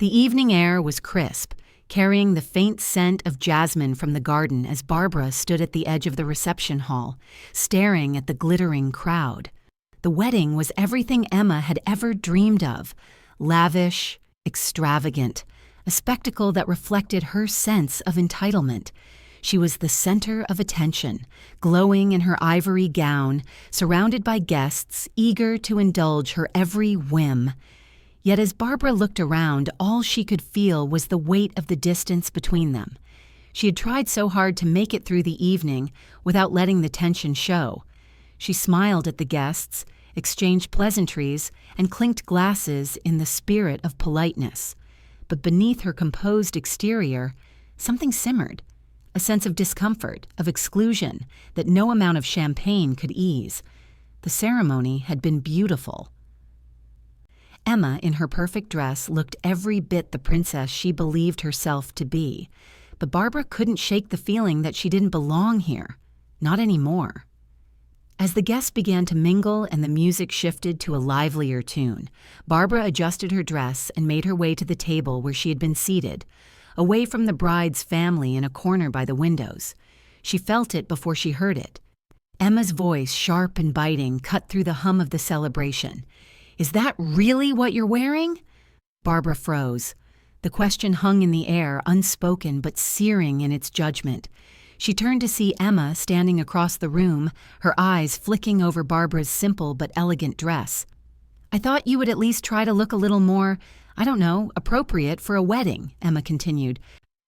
The evening air was crisp, carrying the faint scent of jasmine from the garden as Barbara stood at the edge of the reception hall, staring at the glittering crowd. The wedding was everything Emma had ever dreamed of, lavish, extravagant, a spectacle that reflected her sense of entitlement. She was the center of attention, glowing in her ivory gown, surrounded by guests eager to indulge her every whim. Yet as Barbara looked around, all she could feel was the weight of the distance between them. She had tried so hard to make it through the evening without letting the tension show. She smiled at the guests, exchanged pleasantries, and clinked glasses in the spirit of politeness. But beneath her composed exterior, something simmered, a sense of discomfort, of exclusion, that no amount of champagne could ease. The ceremony had been beautiful. Emma, in her perfect dress, looked every bit the princess she believed herself to be, but Barbara couldn't shake the feeling that she didn't belong here. Not anymore. As the guests began to mingle and the music shifted to a livelier tune, Barbara adjusted her dress and made her way to the table where she had been seated, away from the bride's family in a corner by the windows. She felt it before she heard it. Emma's voice, sharp and biting, cut through the hum of the celebration. "Is that really what you're wearing?" Barbara froze. The question hung in the air, unspoken but searing in its judgment. She turned to see Emma standing across the room, her eyes flicking over Barbara's simple but elegant dress. "I thought you would at least try to look a little more, I don't know, appropriate for a wedding," Emma continued,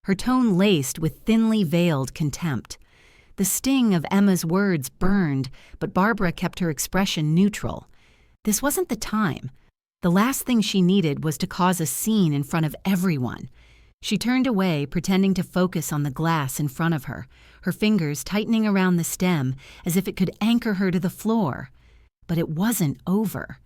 her tone laced with thinly veiled contempt. The sting of Emma's words burned, but Barbara kept her expression neutral. This wasn't the time. The last thing she needed was to cause a scene in front of everyone. She turned away, pretending to focus on the glass in front of her, her fingers tightening around the stem as if it could anchor her to the floor. But it wasn't over.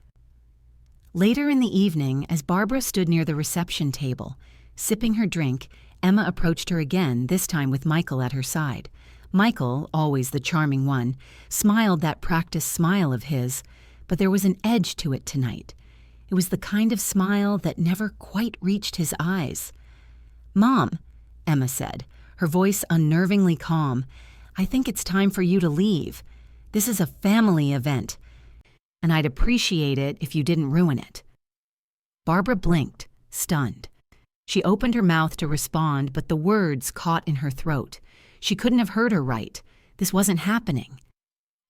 Later in the evening, as Barbara stood near the reception table, sipping her drink, Emma approached her again, this time with Michael at her side. Michael, always the charming one, smiled that practiced smile of his, but there was an edge to it tonight. It was the kind of smile that never quite reached his eyes. "Mom," Emma said, her voice unnervingly calm, "I think it's time for you to leave. This is a family event, and I'd appreciate it if you didn't ruin it." Barbara blinked, stunned. She opened her mouth to respond, but the words caught in her throat. She couldn't have heard her right. This wasn't happening.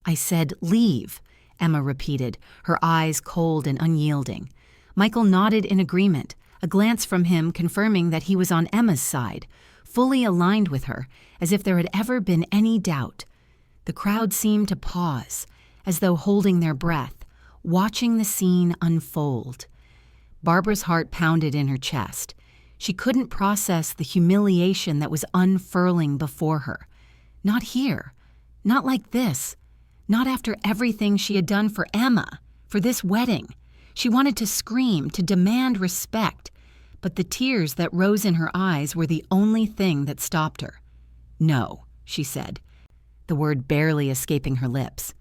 "I said leave," Emma repeated, her eyes cold and unyielding. Michael nodded in agreement, a glance from him confirming that he was on Emma's side, fully aligned with her, as if there had ever been any doubt. The crowd seemed to pause, as though holding their breath, watching the scene unfold. Barbara's heart pounded in her chest. She couldn't process the humiliation that was unfurling before her. Not here. Not like this. Not after everything she had done for Emma, for this wedding. She wanted to scream, to demand respect, but the tears that rose in her eyes were the only thing that stopped her. "No," she said, the word barely escaping her lips.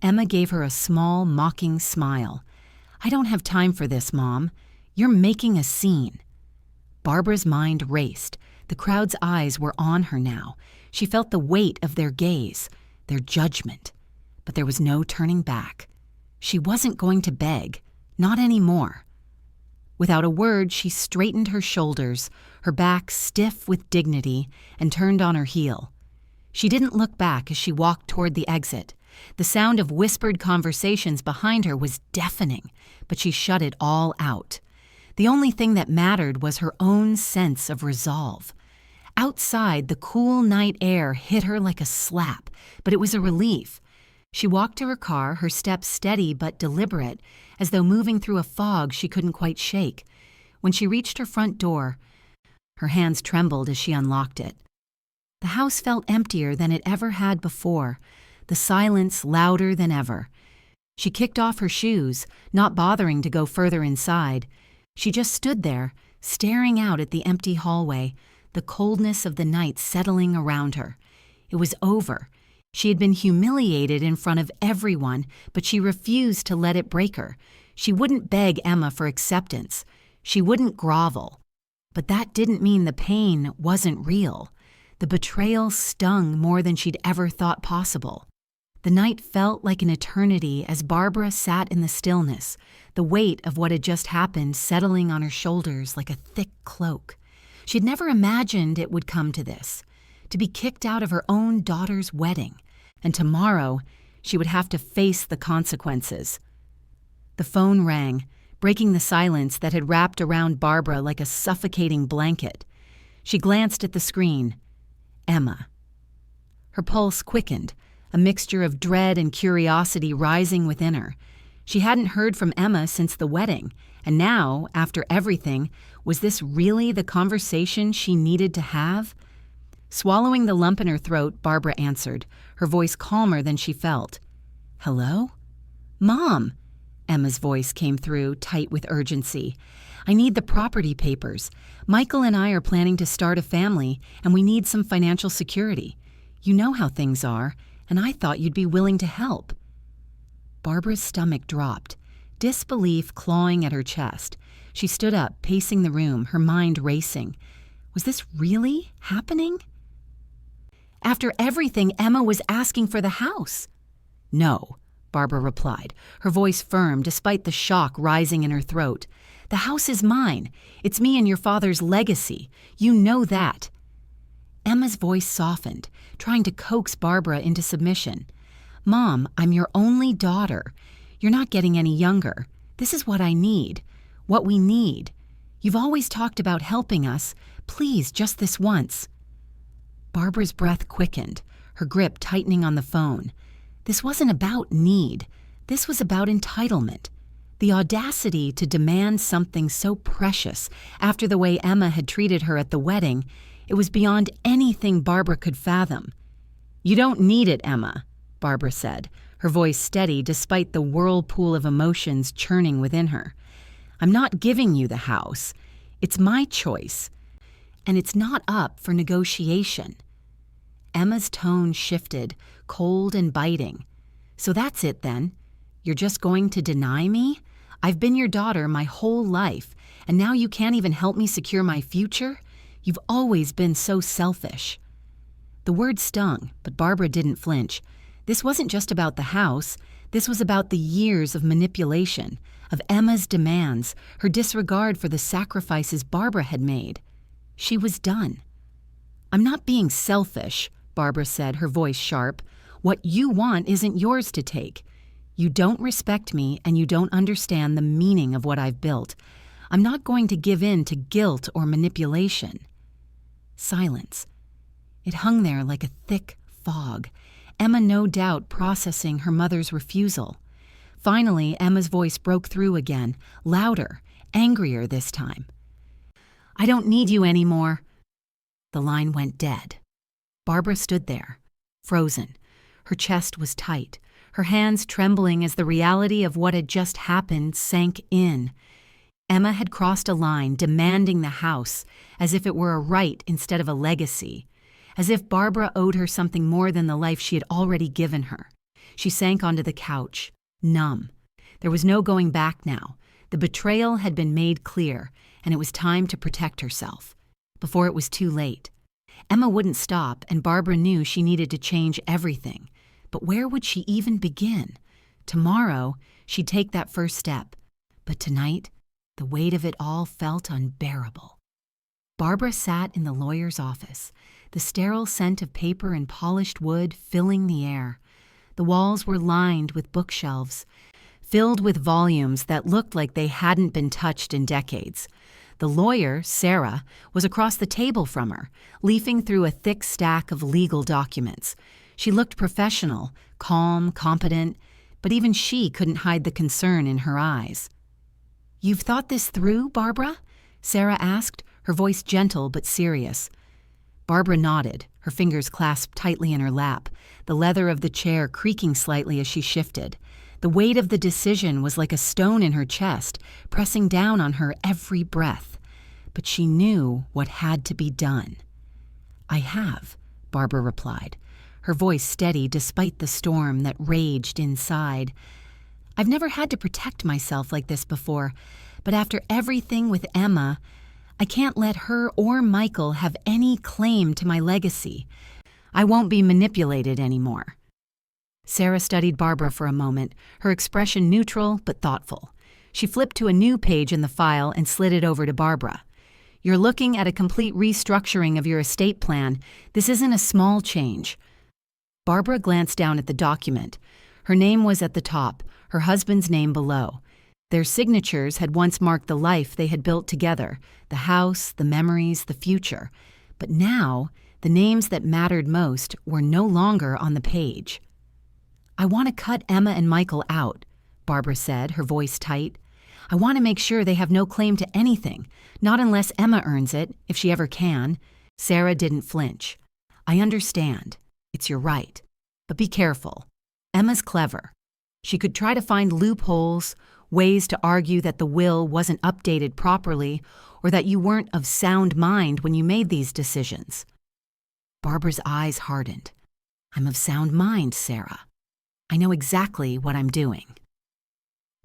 Emma gave her a small, mocking smile. "I don't have time for this, Mom. You're making a scene." Barbara's mind raced. The crowd's eyes were on her now. She felt the weight of their gaze, their judgment. But there was no turning back. She wasn't going to beg, not anymore. Without a word, she straightened her shoulders, her back stiff with dignity, and turned on her heel. She didn't look back as she walked toward the exit. The sound of whispered conversations behind her was deafening, but she shut it all out. The only thing that mattered was her own sense of resolve. Outside, the cool night air hit her like a slap, but it was a relief. She walked to her car, her steps steady but deliberate, as though moving through a fog she couldn't quite shake. When she reached her front door, her hands trembled as she unlocked it. The house felt emptier than it ever had before, the silence louder than ever. She kicked off her shoes, not bothering to go further inside. She just stood there, staring out at the empty hallway, the coldness of the night settling around her. It was over. She had been humiliated in front of everyone, but she refused to let it break her. She wouldn't beg Emma for acceptance. She wouldn't grovel. But that didn't mean the pain wasn't real. The betrayal stung more than she'd ever thought possible. The night felt like an eternity as Barbara sat in the stillness, the weight of what had just happened settling on her shoulders like a thick cloak. She'd never imagined it would come to this, to be kicked out of her own daughter's wedding, and tomorrow she would have to face the consequences. The phone rang, breaking the silence that had wrapped around Barbara like a suffocating blanket. She glanced at the screen. Emma. Her pulse quickened, a mixture of dread and curiosity rising within her. She hadn't heard from Emma since the wedding, and now, after everything, was this really the conversation she needed to have? Swallowing the lump in her throat, Barbara answered, her voice calmer than she felt. "Hello? Mom!" Emma's voice came through, tight with urgency. "I need the property papers. Michael and I are planning to start a family, and we need some financial security. You know how things are, and I thought you'd be willing to help." Barbara's stomach dropped, disbelief clawing at her chest. She stood up, pacing the room, her mind racing. Was this really happening? After everything, Emma was asking for the house. "No," Barbara replied, her voice firm despite the shock rising in her throat. "The house is mine. It's me and your father's legacy. You know that." Emma's voice softened, trying to coax Barbara into submission. "Mom, I'm your only daughter. You're not getting any younger. This is what I need. What we need. You've always talked about helping us. Please, just this once." Barbara's breath quickened, her grip tightening on the phone. This wasn't about need. This was about entitlement. The audacity to demand something so precious after the way Emma had treated her at the wedding, it was beyond anything Barbara could fathom. "You don't need it, Emma," Barbara said, her voice steady despite the whirlpool of emotions churning within her. "I'm not giving you the house. It's my choice. And it's not up for negotiation." Emma's tone shifted, cold and biting. "So that's it then? You're just going to deny me? I've been your daughter my whole life, and now you can't even help me secure my future? You've always been so selfish." The word stung, but Barbara didn't flinch. This wasn't just about the house. This was about the years of manipulation, of Emma's demands, her disregard for the sacrifices Barbara had made. She was done. "I'm not being selfish," Barbara said, her voice sharp. "What you want isn't yours to take. You don't respect me, and you don't understand the meaning of what I've built. I'm not going to give in to guilt or manipulation." Silence. It hung there like a thick fog, Emma no doubt processing her mother's refusal. Finally, Emma's voice broke through again, louder, angrier this time. "I don't need you anymore." The line went dead. Barbara stood there, frozen. Her chest was tight, her hands trembling as the reality of what had just happened sank in. Emma had crossed a line demanding the house, as if it were a right instead of a legacy, as if Barbara owed her something more than the life she had already given her. She sank onto the couch, numb. There was no going back now. The betrayal had been made clear, and it was time to protect herself, before it was too late. Emma wouldn't stop, and Barbara knew she needed to change everything. But where would she even begin? Tomorrow, she'd take that first step. But tonight, the weight of it all felt unbearable. Barbara sat in the lawyer's office, the sterile scent of paper and polished wood filling the air. The walls were lined with bookshelves, filled with volumes that looked like they hadn't been touched in decades. The lawyer, Sarah, was across the table from her, leafing through a thick stack of legal documents. She looked professional, calm, competent, but even she couldn't hide the concern in her eyes. "You've thought this through, Barbara?" Sarah asked, her voice gentle but serious. Barbara nodded, her fingers clasped tightly in her lap, the leather of the chair creaking slightly as she shifted. The weight of the decision was like a stone in her chest, pressing down on her every breath. But she knew what had to be done. "I have," Barbara replied, her voice steady despite the storm that raged inside. "I've never had to protect myself like this before, but after everything with Emma, I can't let her or Michael have any claim to my legacy. I won't be manipulated anymore." Sarah studied Barbara for a moment, her expression neutral but thoughtful. She flipped to a new page in the file and slid it over to Barbara. "You're looking at a complete restructuring of your estate plan. This isn't a small change." Barbara glanced down at the document. Her name was at the top, her husband's name below. Their signatures had once marked the life they had built together, the house, the memories, the future. But now, the names that mattered most were no longer on the page. "I want to cut Emma and Michael out," Barbara said, her voice tight. "I want to make sure they have no claim to anything, not unless Emma earns it, if she ever can." Sarah didn't flinch. "I understand. It's your right. But be careful. Emma's clever. She could try to find loopholes, ways to argue that the will wasn't updated properly, or that you weren't of sound mind when you made these decisions." Barbara's eyes hardened. "I'm of sound mind, Sarah. I know exactly what I'm doing."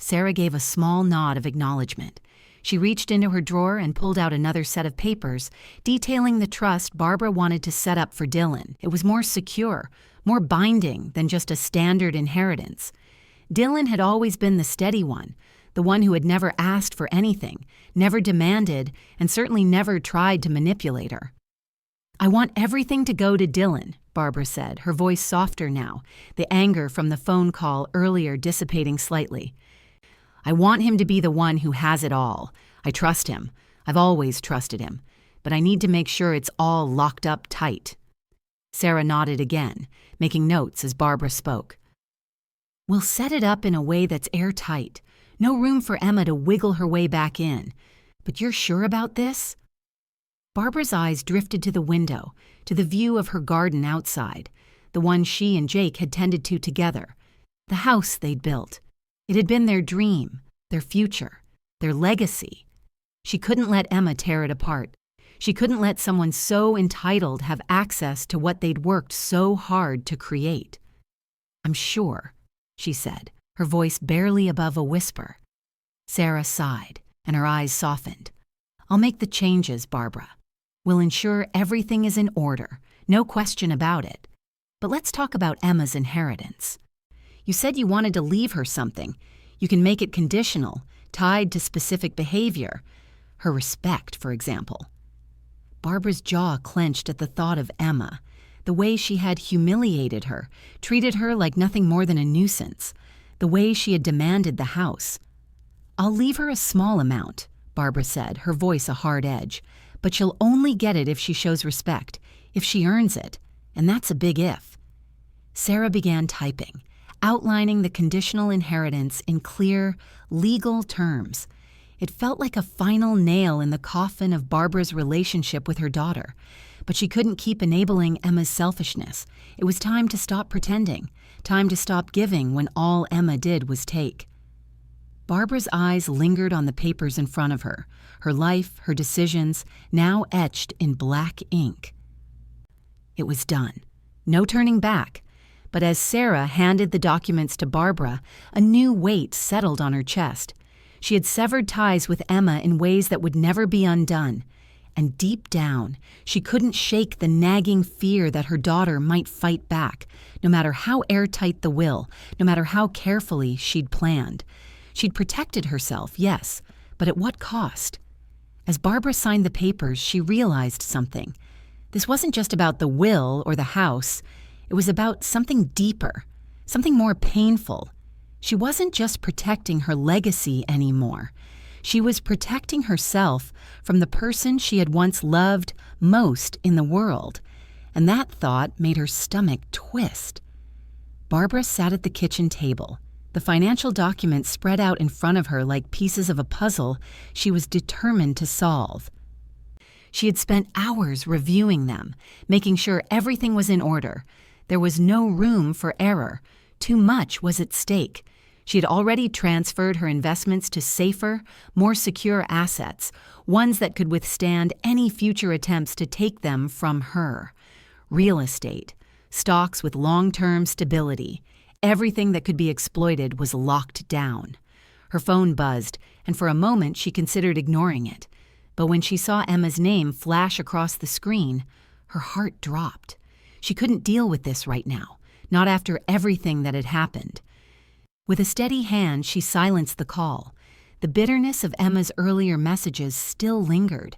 Sarah gave a small nod of acknowledgement. She reached into her drawer and pulled out another set of papers, detailing the trust Barbara wanted to set up for Dylan. It was more secure, more binding than just a standard inheritance. Dylan had always been the steady one, the one who had never asked for anything, never demanded, and certainly never tried to manipulate her. "I want everything to go to Dylan," Barbara said, her voice softer now, the anger from the phone call earlier dissipating slightly. "I want him to be the one who has it all. I trust him. I've always trusted him. But I need to make sure it's all locked up tight." Sarah nodded again, making notes as Barbara spoke. "We'll set it up in a way that's airtight. No room for Emma to wiggle her way back in. But you're sure about this?" Barbara's eyes drifted to the window, to the view of her garden outside, the one she and Jake had tended to together, the house they'd built. It had been their dream, their future, their legacy. She couldn't let Emma tear it apart. She couldn't let someone so entitled have access to what they'd worked so hard to create. "I'm sure," she said, her voice barely above a whisper. Sarah sighed, and her eyes softened. "I'll make the changes, Barbara. We'll ensure everything is in order, no question about it. But let's talk about Emma's inheritance. You said you wanted to leave her something. You can make it conditional, tied to specific behavior. Her respect, for example." Barbara's jaw clenched at the thought of Emma, the way she had humiliated her, treated her like nothing more than a nuisance, the way she had demanded the house. "I'll leave her a small amount," Barbara said, her voice a hard edge. "But she'll only get it if she shows respect, if she earns it, and that's a big if." Sarah began typing, outlining the conditional inheritance in clear, legal terms. It felt like a final nail in the coffin of Barbara's relationship with her daughter. But she couldn't keep enabling Emma's selfishness. It was time to stop pretending, time to stop giving when all Emma did was take. Barbara's eyes lingered on the papers in front of her life, her decisions, now etched in black ink. It was done. No turning back. But as Sarah handed the documents to Barbara, a new weight settled on her chest. She had severed ties with Emma in ways that would never be undone. And deep down, she couldn't shake the nagging fear that her daughter might fight back, no matter how airtight the will, no matter how carefully she'd planned. She'd protected herself, yes, but at what cost? As Barbara signed the papers, she realized something. This wasn't just about the will or the house. It was about something deeper, something more painful. She wasn't just protecting her legacy anymore. She was protecting herself from the person she had once loved most in the world. And that thought made her stomach twist. Barbara sat at the kitchen table, the financial documents spread out in front of her like pieces of a puzzle she was determined to solve. She had spent hours reviewing them, making sure everything was in order. There was no room for error. Too much was at stake. She had already transferred her investments to safer, more secure assets, ones that could withstand any future attempts to take them from her. Real estate, stocks with long-term stability. Everything that could be exploited was locked down. Her phone buzzed, and for a moment she considered ignoring it. But when she saw Emma's name flash across the screen, her heart dropped. She couldn't deal with this right now, not after everything that had happened. With a steady hand, she silenced the call. The bitterness of Emma's earlier messages still lingered.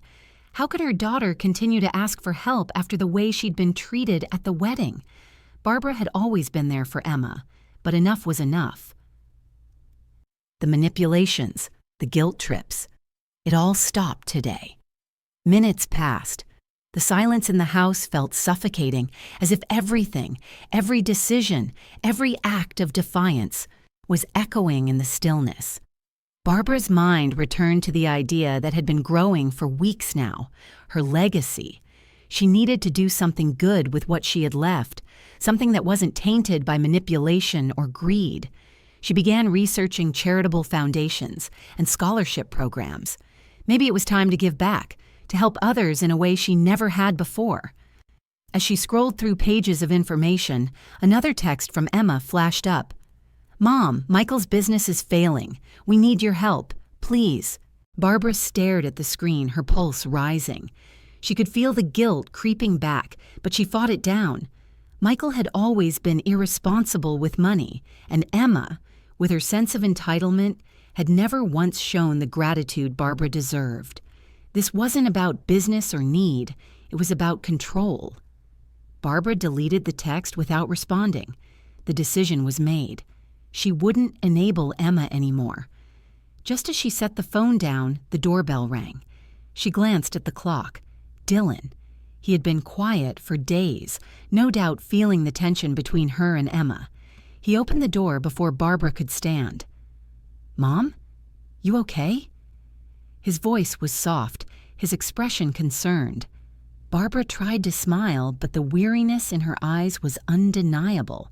How could her daughter continue to ask for help after the way she'd been treated at the wedding? Barbara had always been there for Emma, but enough was enough. The manipulations, the guilt trips, it all stopped today. Minutes passed. The silence in the house felt suffocating, as if everything, every decision, every act of defiance was echoing in the stillness. Barbara's mind returned to the idea that had been growing for weeks now, her legacy. She needed to do something good with what she had left, something that wasn't tainted by manipulation or greed. She began researching charitable foundations and scholarship programs. Maybe it was time to give back, to help others in a way she never had before. As she scrolled through pages of information, another text from Emma flashed up. "Mom, Michael's business is failing. We need your help. Please." Barbara stared at the screen, her pulse rising. She could feel the guilt creeping back, but she fought it down. Michael had always been irresponsible with money, and Emma, with her sense of entitlement, had never once shown the gratitude Barbara deserved. This wasn't about business or need, it was about control. Barbara deleted the text without responding. The decision was made. She wouldn't enable Emma anymore. Just as she set the phone down, the doorbell rang. She glanced at the clock. Dylan. He had been quiet for days, no doubt feeling the tension between her and Emma. He opened the door before Barbara could stand. "Mom? You okay?" His voice was soft, his expression concerned. Barbara tried to smile, but the weariness in her eyes was undeniable.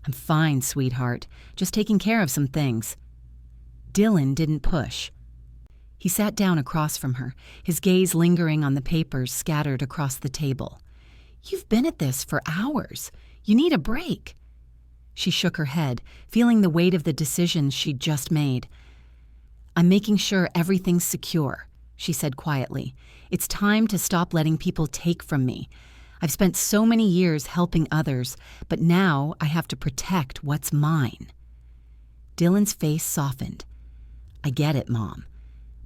"I'm fine, sweetheart. Just taking care of some things." Dylan didn't push. He sat down across from her, his gaze lingering on the papers scattered across the table. "You've been at this for hours. You need a break." She shook her head, feeling the weight of the decisions she'd just made. "I'm making sure everything's secure," she said quietly. "It's time to stop letting people take from me. I've spent so many years helping others, but now I have to protect what's mine." Dylan's face softened. "I get it, Mom.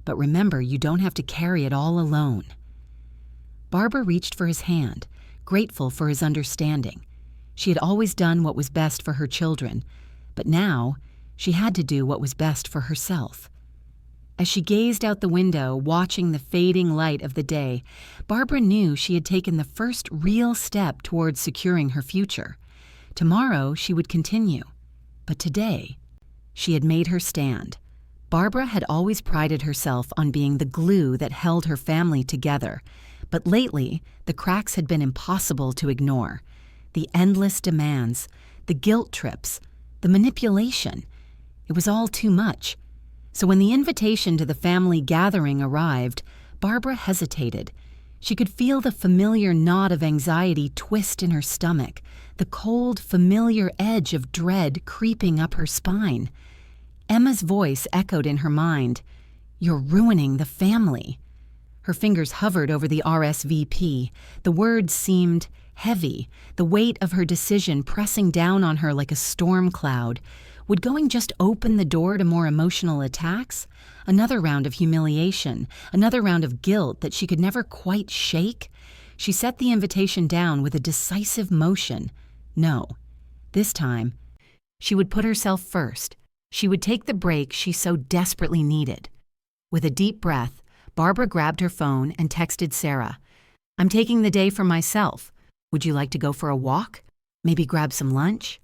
But remember, you don't have to carry it all alone." Barbara reached for his hand, grateful for his understanding. She had always done what was best for her children, but now she had to do what was best for herself. As she gazed out the window, watching the fading light of the day, Barbara knew she had taken the first real step towards securing her future. Tomorrow she would continue, but today she had made her stand. Barbara had always prided herself on being the glue that held her family together, but lately the cracks had been impossible to ignore. The endless demands, the guilt trips, the manipulation. It was all too much. So when the invitation to the family gathering arrived, Barbara hesitated. She could feel the familiar knot of anxiety twist in her stomach, the cold, familiar edge of dread creeping up her spine. Emma's voice echoed in her mind. "You're ruining the family." Her fingers hovered over the RSVP. The words seemed heavy, the weight of her decision pressing down on her like a storm cloud. Would going just open the door to more emotional attacks? Another round of humiliation, another round of guilt that she could never quite shake? She set the invitation down with a decisive motion. No. This time, she would put herself first. She would take the break she so desperately needed. With a deep breath, Barbara grabbed her phone and texted Sarah. "I'm taking the day for myself. Would you like to go for a walk? Maybe grab some lunch?"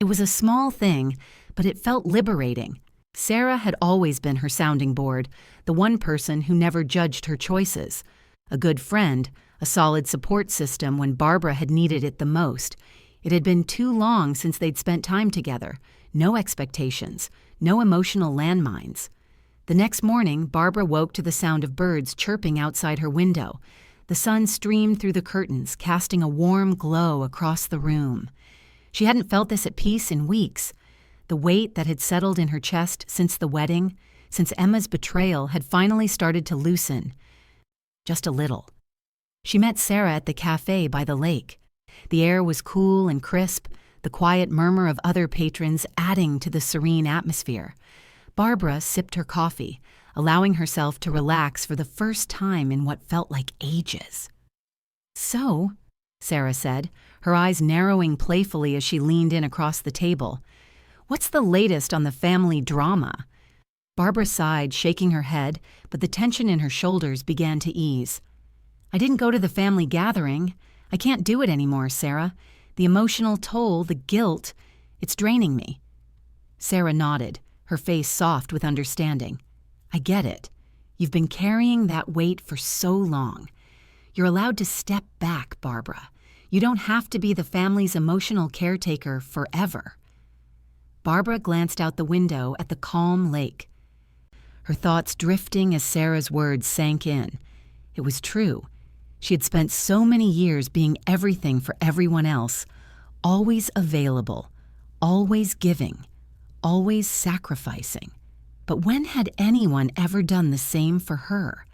It was a small thing, but it felt liberating. Sarah had always been her sounding board, the one person who never judged her choices. A good friend, a solid support system when Barbara had needed it the most. It had been too long since they'd spent time together. No expectations, no emotional landmines. The next morning, Barbara woke to the sound of birds chirping outside her window. The sun streamed through the curtains, casting a warm glow across the room. She hadn't felt this at peace in weeks. The weight that had settled in her chest since the wedding, since Emma's betrayal, had finally started to loosen. just a little. She met Sarah at the cafe by the lake. The air was cool and crisp, the quiet murmur of other patrons adding to the serene atmosphere. Barbara sipped her coffee, allowing herself to relax for the first time in what felt like ages. "So," Sarah said, her eyes narrowing playfully as she leaned in across the table, "what's the latest on the family drama?" Barbara sighed, shaking her head, but the tension in her shoulders began to ease. "I didn't go to the family gathering. I can't do it anymore, Sarah. The emotional toll, the guilt, it's draining me." Sarah nodded, her face soft with understanding. "I get it. You've been carrying that weight for so long. You're allowed to step back, Barbara. You don't have to be the family's emotional caretaker forever." Barbara glanced out the window at the calm lake, her thoughts drifting as Sarah's words sank in. It was true. She had spent so many years being everything for everyone else, always available, always giving, always sacrificing. But when had anyone ever done the same for her?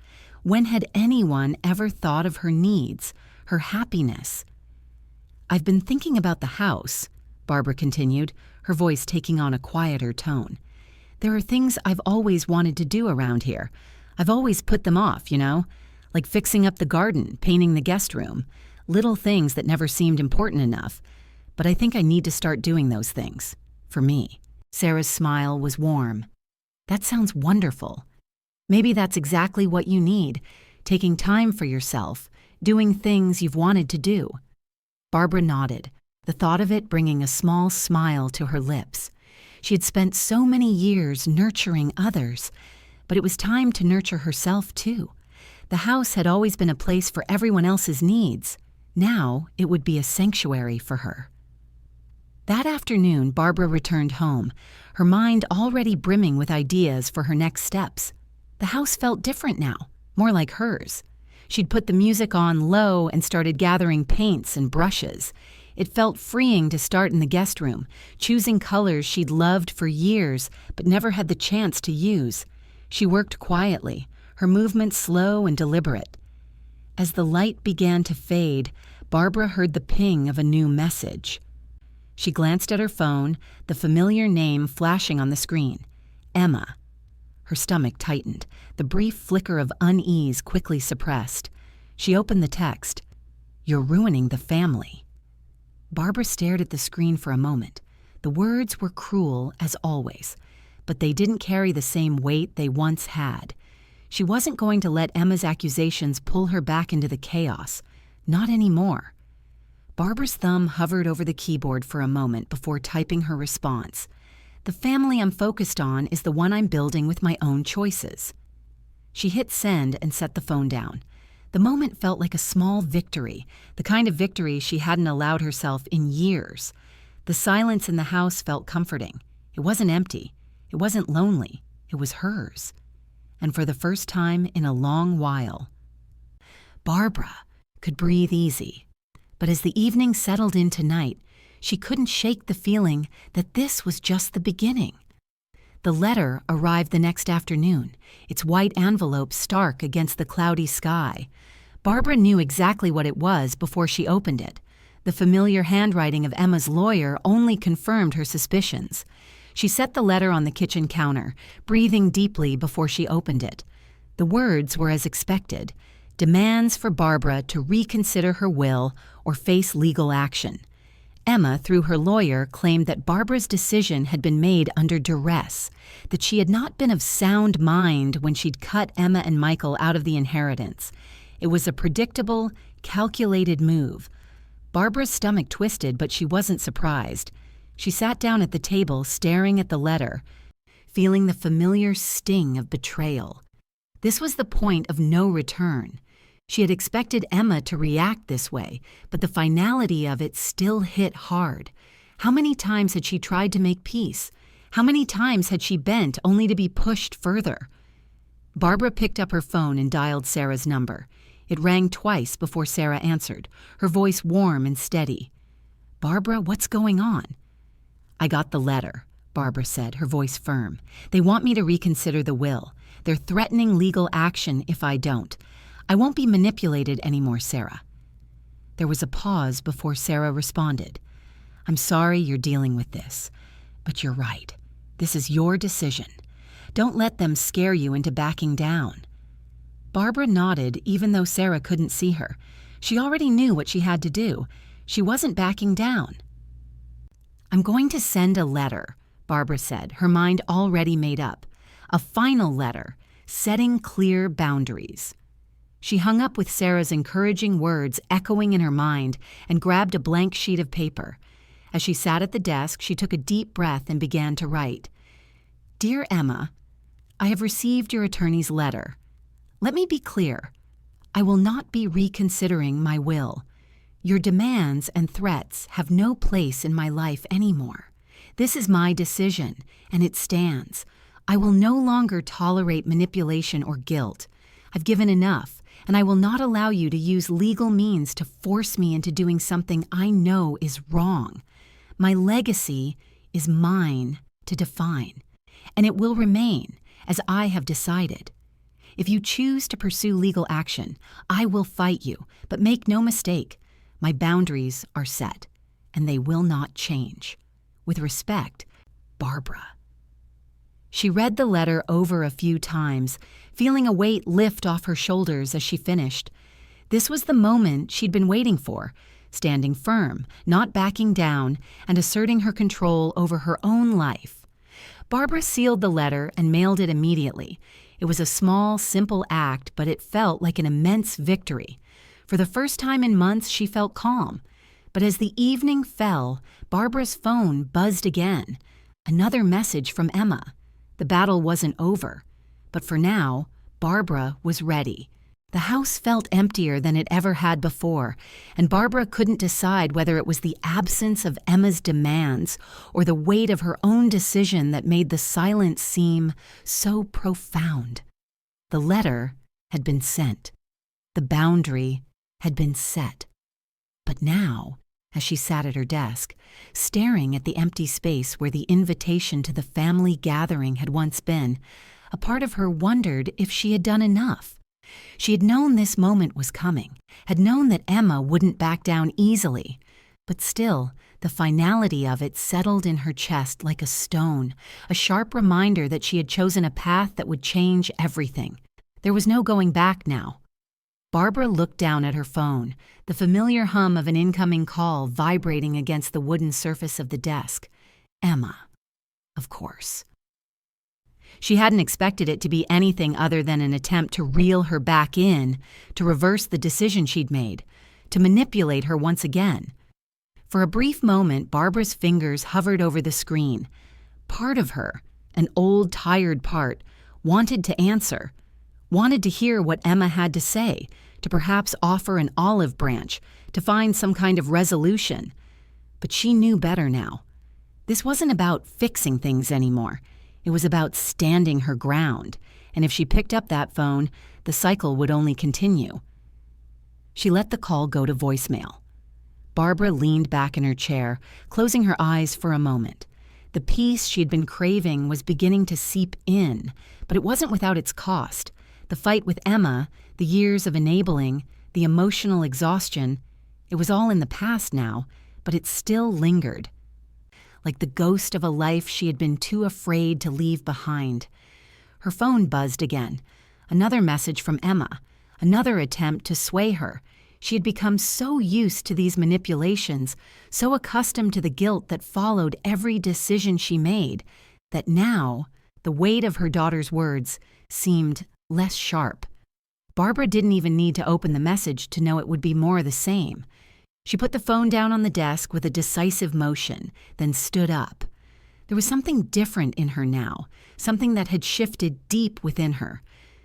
When had anyone ever thought of her needs, her happiness? "I've been thinking about the house," Barbara continued, her voice taking on a quieter tone. "There are things I've always wanted to do around here. I've always put them off, like fixing up the garden, painting the guest room, little things that never seemed important enough. But I think I need to start doing those things. For me." Sarah's smile was warm. "That sounds wonderful. Maybe that's exactly what you need, taking time for yourself, doing things you've wanted to do." Barbara nodded, the thought of it bringing a small smile to her lips. She had spent so many years nurturing others, but it was time to nurture herself too. The house had always been a place for everyone else's needs. Now it would be a sanctuary for her. That afternoon, Barbara returned home, her mind already brimming with ideas for her next steps. The house felt different now, more like hers. She'd put the music on low and started gathering paints and brushes. It felt freeing to start in the guest room, choosing colors she'd loved for years but never had the chance to use. She worked quietly, her movements slow and deliberate. As the light began to fade, Barbara heard the ping of a new message. She glanced at her phone, the familiar name flashing on the screen. Emma. Her stomach tightened, the brief flicker of unease quickly suppressed. She opened the text. "You're ruining the family." Barbara stared at the screen for a moment. The words were cruel, as always, but they didn't carry the same weight they once had. She wasn't going to let Emma's accusations pull her back into the chaos. Not anymore. Barbara's thumb hovered over the keyboard for a moment before typing her response. "The family I'm focused on is the one I'm building with my own choices." She hit send and set the phone down. The moment felt like a small victory, the kind of victory she hadn't allowed herself in years. The silence in the house felt comforting. It wasn't empty. It wasn't lonely. It was hers. And for the first time in a long while, Barbara could breathe easy. But as the evening settled into night, she couldn't shake the feeling that this was just the beginning. The letter arrived the next afternoon, its white envelope stark against the cloudy sky. Barbara knew exactly what it was before she opened it. The familiar handwriting of Emma's lawyer only confirmed her suspicions. She set the letter on the kitchen counter, breathing deeply before she opened it. The words were as expected, demands for Barbara to reconsider her will or face legal action. Emma, through her lawyer, claimed that Barbara's decision had been made under duress, that she had not been of sound mind when she'd cut Emma and Michael out of the inheritance. It was a predictable, calculated move. Barbara's stomach twisted, but she wasn't surprised. She sat down at the table, staring at the letter, feeling the familiar sting of betrayal. This was the point of no return. She had expected Emma to react this way, but the finality of it still hit hard. How many times had she tried to make peace? How many times had she bent only to be pushed further? Barbara picked up her phone and dialed Sarah's number. It rang twice before Sarah answered, her voice warm and steady. "Barbara, what's going on?" "I got the letter," Barbara said, her voice firm. "They want me to reconsider the will. They're threatening legal action if I don't. I won't be manipulated anymore, Sarah. There was a pause before Sarah responded. I'm sorry you're dealing with this, but you're right. This is your decision. Don't let them scare you into backing down. Barbara nodded even though Sarah couldn't see her. She already knew what she had to do. She wasn't backing down. I'm going to send a letter, Barbara said, her mind already made up. A final letter, setting clear boundaries. She hung up with Sarah's encouraging words echoing in her mind and grabbed a blank sheet of paper. As she sat at the desk, she took a deep breath and began to write. Dear Emma, I have received your attorney's letter. Let me be clear. I will not be reconsidering my will. Your demands and threats have no place in my life anymore. This is my decision, and it stands. I will no longer tolerate manipulation or guilt. I've given enough, and I will not allow you to use legal means to force me into doing something I know is wrong. My legacy is mine to define, and it will remain as I have decided. If you choose to pursue legal action, I will fight you, but make no mistake, my boundaries are set, and they will not change. With respect, Barbara. She read the letter over a few times, feeling a weight lift off her shoulders as she finished. This was the moment she'd been waiting for, standing firm, not backing down, and asserting her control over her own life. Barbara sealed the letter and mailed it immediately. It was a small, simple act, but it felt like an immense victory. For the first time in months, she felt calm. But as the evening fell, Barbara's phone buzzed again. Another message from Emma. The battle wasn't over. But for now, Barbara was ready. The house felt emptier than it ever had before, and Barbara couldn't decide whether it was the absence of Emma's demands or the weight of her own decision that made the silence seem so profound. The letter had been sent. The boundary had been set. But now, as she sat at her desk, staring at the empty space where the invitation to the family gathering had once been, a part of her wondered if she had done enough. She had known this moment was coming, had known that Emma wouldn't back down easily. But still, the finality of it settled in her chest like a stone, a sharp reminder that she had chosen a path that would change everything. There was no going back now. Barbara looked down at her phone, the familiar hum of an incoming call vibrating against the wooden surface of the desk. Emma, of course. She hadn't expected it to be anything other than an attempt to reel her back in, to reverse the decision she'd made, to manipulate her once again. For a brief moment, Barbara's fingers hovered over the screen. Part of her, an old, tired part, wanted to answer, wanted to hear what Emma had to say, to perhaps offer an olive branch, to find some kind of resolution. But she knew better now. This wasn't about fixing things anymore. It was about standing her ground, and if she picked up that phone, the cycle would only continue. She let the call go to voicemail. Barbara leaned back in her chair, closing her eyes for a moment. The peace she'd been craving was beginning to seep in, but it wasn't without its cost. The fight with Emma, the years of enabling, the emotional exhaustion, it was all in the past now, but it still lingered. Like the ghost of a life she had been too afraid to leave behind. Her phone buzzed again. Another message from Emma. Another attempt to sway her. She had become so used to these manipulations, so accustomed to the guilt that followed every decision she made, that now the weight of her daughter's words seemed less sharp. Barbara didn't even need to open the message to know it would be more the same. She put the phone down on the desk with a decisive motion, then stood up. There was something different in her now, something that had shifted deep within her.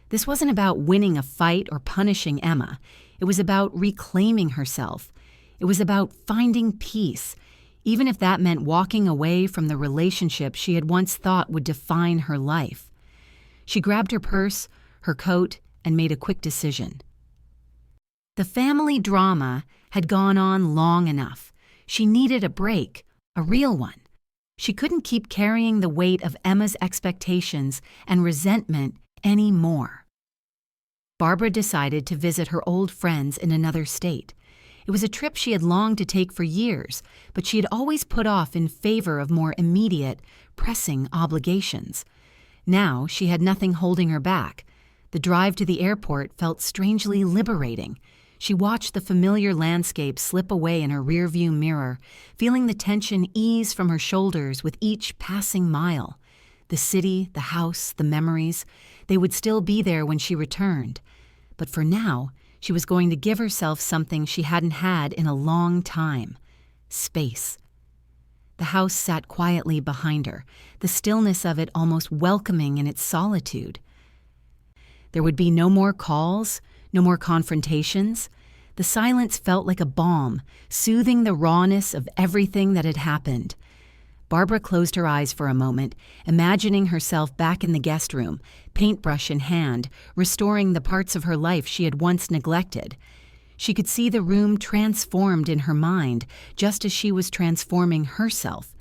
This wasn't about winning a fight or punishing Emma. It was about reclaiming herself. It was about finding peace, even if that meant walking away from the relationship she had once thought would define her life. She grabbed her purse, her coat, and made a quick decision. The family drama had gone on long enough. She needed a break, a real one. She couldn't keep carrying the weight of Emma's expectations and resentment anymore. Barbara decided to visit her old friends in another state. It was a trip she had longed to take for years, but she had always put off in favor of more immediate, pressing obligations. Now she had nothing holding her back. The drive to the airport felt strangely liberating. She watched the familiar landscape slip away in her rearview mirror, feeling the tension ease from her shoulders with each passing mile. The city, the house, the memories, they would still be there when she returned. But for now, she was going to give herself something she hadn't had in a long time: space. The house sat quietly behind her, the stillness of it almost welcoming in its solitude. There would be no more calls, no more confrontations. The silence felt like a balm, soothing the rawness of everything that had happened. Barbara closed her eyes for a moment, imagining herself back in the guest room, paintbrush in hand, restoring the parts of her life she had once neglected. She could see the room transformed in her mind, just as she was transforming herself.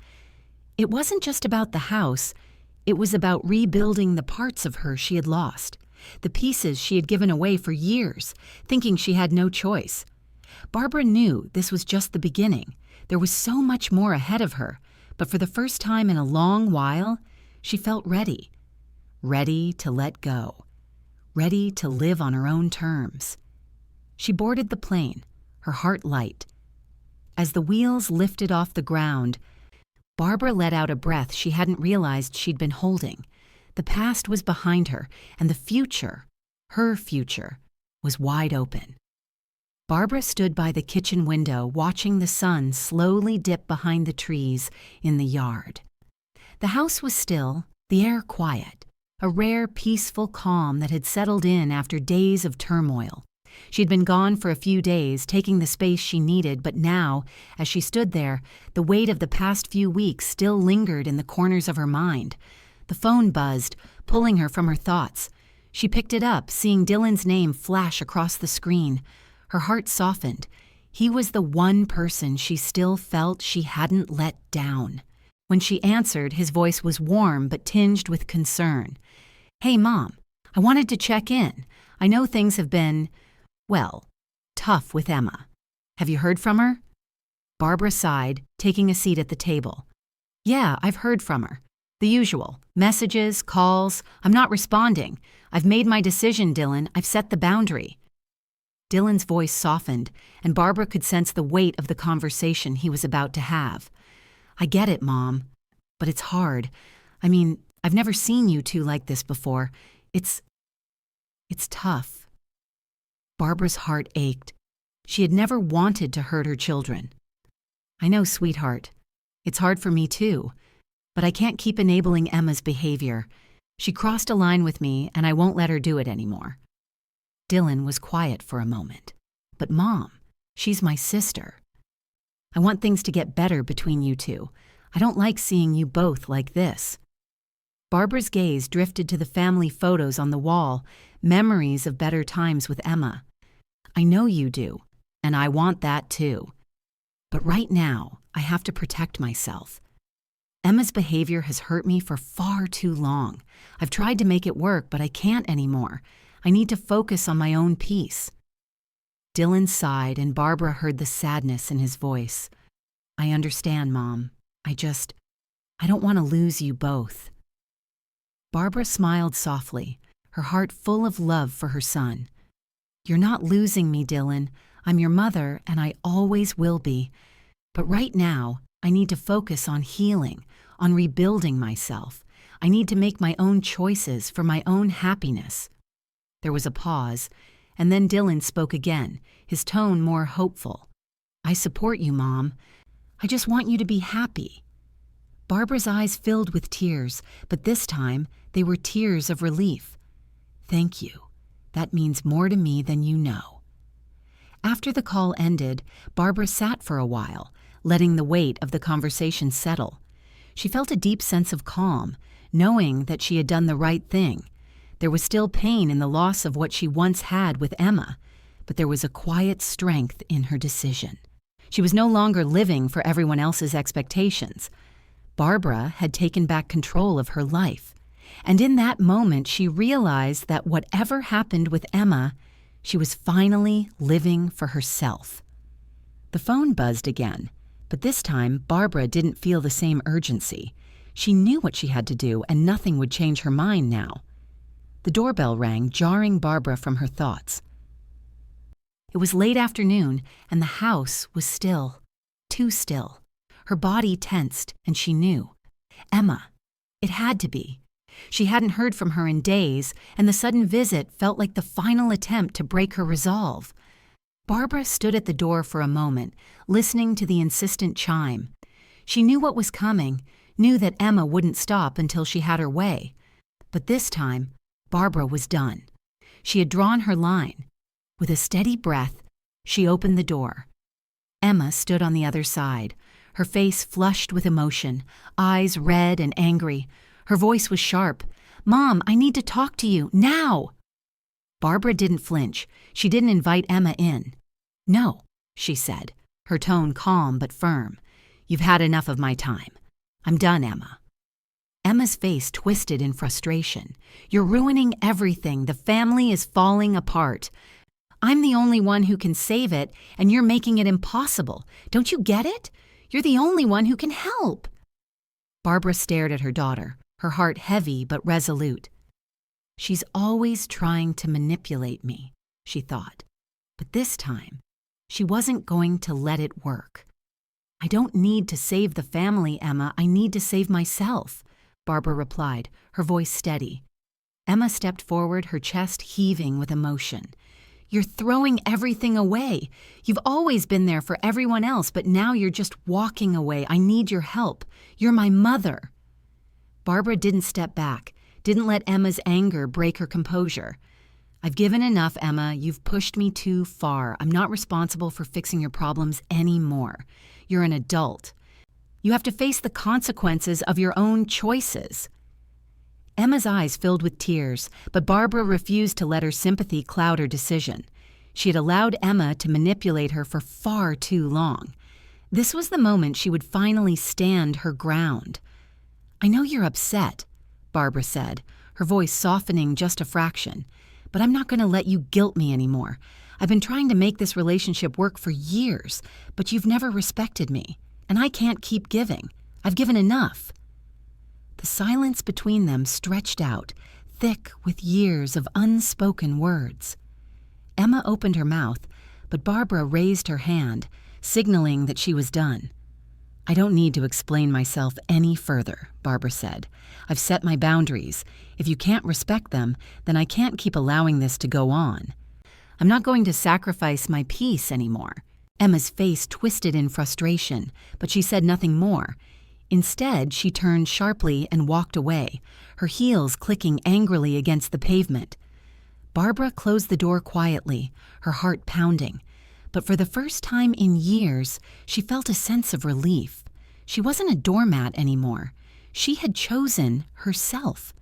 It wasn't just about the house, it was about rebuilding the parts of her she had lost, the pieces she had given away for years, thinking she had no choice. Barbara knew this was just the beginning. There was so much more ahead of her. But for the first time in a long while, she felt ready. Ready to let go. Ready to live on her own terms. She boarded the plane, her heart light. As the wheels lifted off the ground, Barbara let out a breath she hadn't realized she'd been holding. The past was behind her, and the future, her future, was wide open. Barbara stood by the kitchen window, watching the sun slowly dip behind the trees in the yard. The house was still, the air quiet, a rare, peaceful calm that had settled in after days of turmoil. She'd been gone for a few days, taking the space she needed, but now, as she stood there, the weight of the past few weeks still lingered in the corners of her mind. The phone buzzed, pulling her from her thoughts. She picked it up, seeing Dylan's name flash across the screen. Her heart softened. He was the one person she still felt she hadn't let down. When she answered, his voice was warm but tinged with concern. "Hey, Mom, I wanted to check in. I know things have been, well, tough with Emma. Have you heard from her?" Barbara sighed, taking a seat at the table. "Yeah, I've heard from her. The usual. Messages, calls. I'm not responding. I've made my decision, Dylan. I've set the boundary." Dylan's voice softened, and Barbara could sense the weight of the conversation he was about to have. "I get it, Mom, but it's hard. I mean, I've never seen you two like this before. It's tough." Barbara's heart ached. She had never wanted to hurt her children. "I know, sweetheart. It's hard for me too, but I can't keep enabling Emma's behavior. She crossed a line with me, and I won't let her do it anymore." Dylan was quiet for a moment. "But Mom, she's my sister. I want things to get better between you two. I don't like seeing you both like this." Barbara's gaze drifted to the family photos on the wall, memories of better times with Emma. "I know you do, and I want that too. But right now, I have to protect myself. Emma's behavior has hurt me for far too long. I've tried to make it work, but I can't anymore. I need to focus on my own peace." Dylan sighed, and Barbara heard the sadness in his voice. "I understand, Mom. I don't want to lose you both." Barbara smiled softly, her heart full of love for her son. "You're not losing me, Dylan. I'm your mother, and I always will be. But right now, I need to focus on healing, on rebuilding myself. I need to make my own choices for my own happiness." There was a pause, and then Dylan spoke again, his tone more hopeful. "I support you, Mom. I just want you to be happy." Barbara's eyes filled with tears, but this time they were tears of relief. "Thank you. That means more to me than you know." After the call ended, Barbara sat for a while, letting the weight of the conversation settle. She felt a deep sense of calm, knowing that she had done the right thing. There was still pain in the loss of what she once had with Emma, but there was a quiet strength in her decision. She was no longer living for everyone else's expectations. Barbara had taken back control of her life. And in that moment, she realized that whatever happened with Emma, she was finally living for herself. The phone buzzed again, but this time Barbara didn't feel the same urgency. She knew what she had to do, and nothing would change her mind now. The doorbell rang, jarring Barbara from her thoughts. It was late afternoon, and the house was still. Too still. Her body tensed, and she knew. Emma. It had to be. She hadn't heard from her in days, and the sudden visit felt like the final attempt to break her resolve. Barbara stood at the door for a moment, listening to the insistent chime. She knew what was coming, knew that Emma wouldn't stop until she had her way. But this time, Barbara was done. She had drawn her line. With a steady breath, she opened the door. Emma stood on the other side, her face flushed with emotion, eyes red and angry. Her voice was sharp. "Mom, I need to talk to you, now!" Barbara didn't flinch. She didn't invite Emma in. "No," she said, her tone calm but firm. "You've had enough of my time. I'm done, Emma." Emma's face twisted in frustration. "You're ruining everything. The family is falling apart. I'm the only one who can save it, and you're making it impossible. Don't you get it? You're the only one who can help." Barbara stared at her daughter, her heart heavy but resolute. "She's always trying to manipulate me," she thought. But this time, she wasn't going to let it work. "I don't need to save the family, Emma. I need to save myself," Barbara replied, her voice steady. Emma stepped forward, her chest heaving with emotion. "You're throwing everything away. You've always been there for everyone else, but now you're just walking away. I need your help. You're my mother." Barbara didn't step back, didn't let Emma's anger break her composure. "I've given enough, Emma. You've pushed me too far. I'm not responsible for fixing your problems anymore. You're an adult. You have to face the consequences of your own choices." Emma's eyes filled with tears, but Barbara refused to let her sympathy cloud her decision. She had allowed Emma to manipulate her for far too long. This was the moment she would finally stand her ground. "I know you're upset," Barbara said, her voice softening just a fraction, "but I'm not going to let you guilt me anymore. I've been trying to make this relationship work for years, but you've never respected me, and I can't keep giving. I've given enough." The silence between them stretched out, thick with years of unspoken words. Emma opened her mouth, but Barbara raised her hand, signaling that she was done. "I don't need to explain myself any further," Barbara said. "I've set my boundaries. If you can't respect them, then I can't keep allowing this to go on. I'm not going to sacrifice my peace anymore." Emma's face twisted in frustration, but she said nothing more. Instead, she turned sharply and walked away, her heels clicking angrily against the pavement. Barbara closed the door quietly, her heart pounding. But for the first time in years, she felt a sense of relief. She wasn't a doormat anymore. She had chosen herself.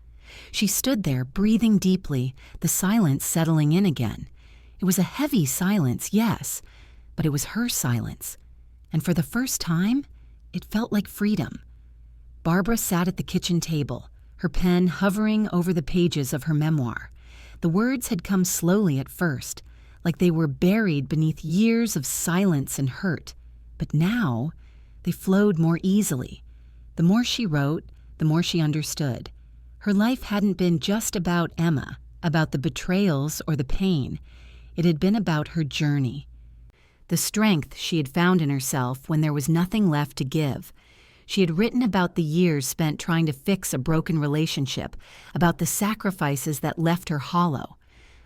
She stood there, breathing deeply, the silence settling in again. It was a heavy silence, yes, but it was her silence. And for the first time, it felt like freedom. Barbara sat at the kitchen table, her pen hovering over the pages of her memoir. The words had come slowly at first, like they were buried beneath years of silence and hurt. But now, they flowed more easily. The more she wrote, the more she understood. Her life hadn't been just about Emma, about the betrayals or the pain. It had been about her journey. The strength she had found in herself when there was nothing left to give. She had written about the years spent trying to fix a broken relationship, about the sacrifices that left her hollow.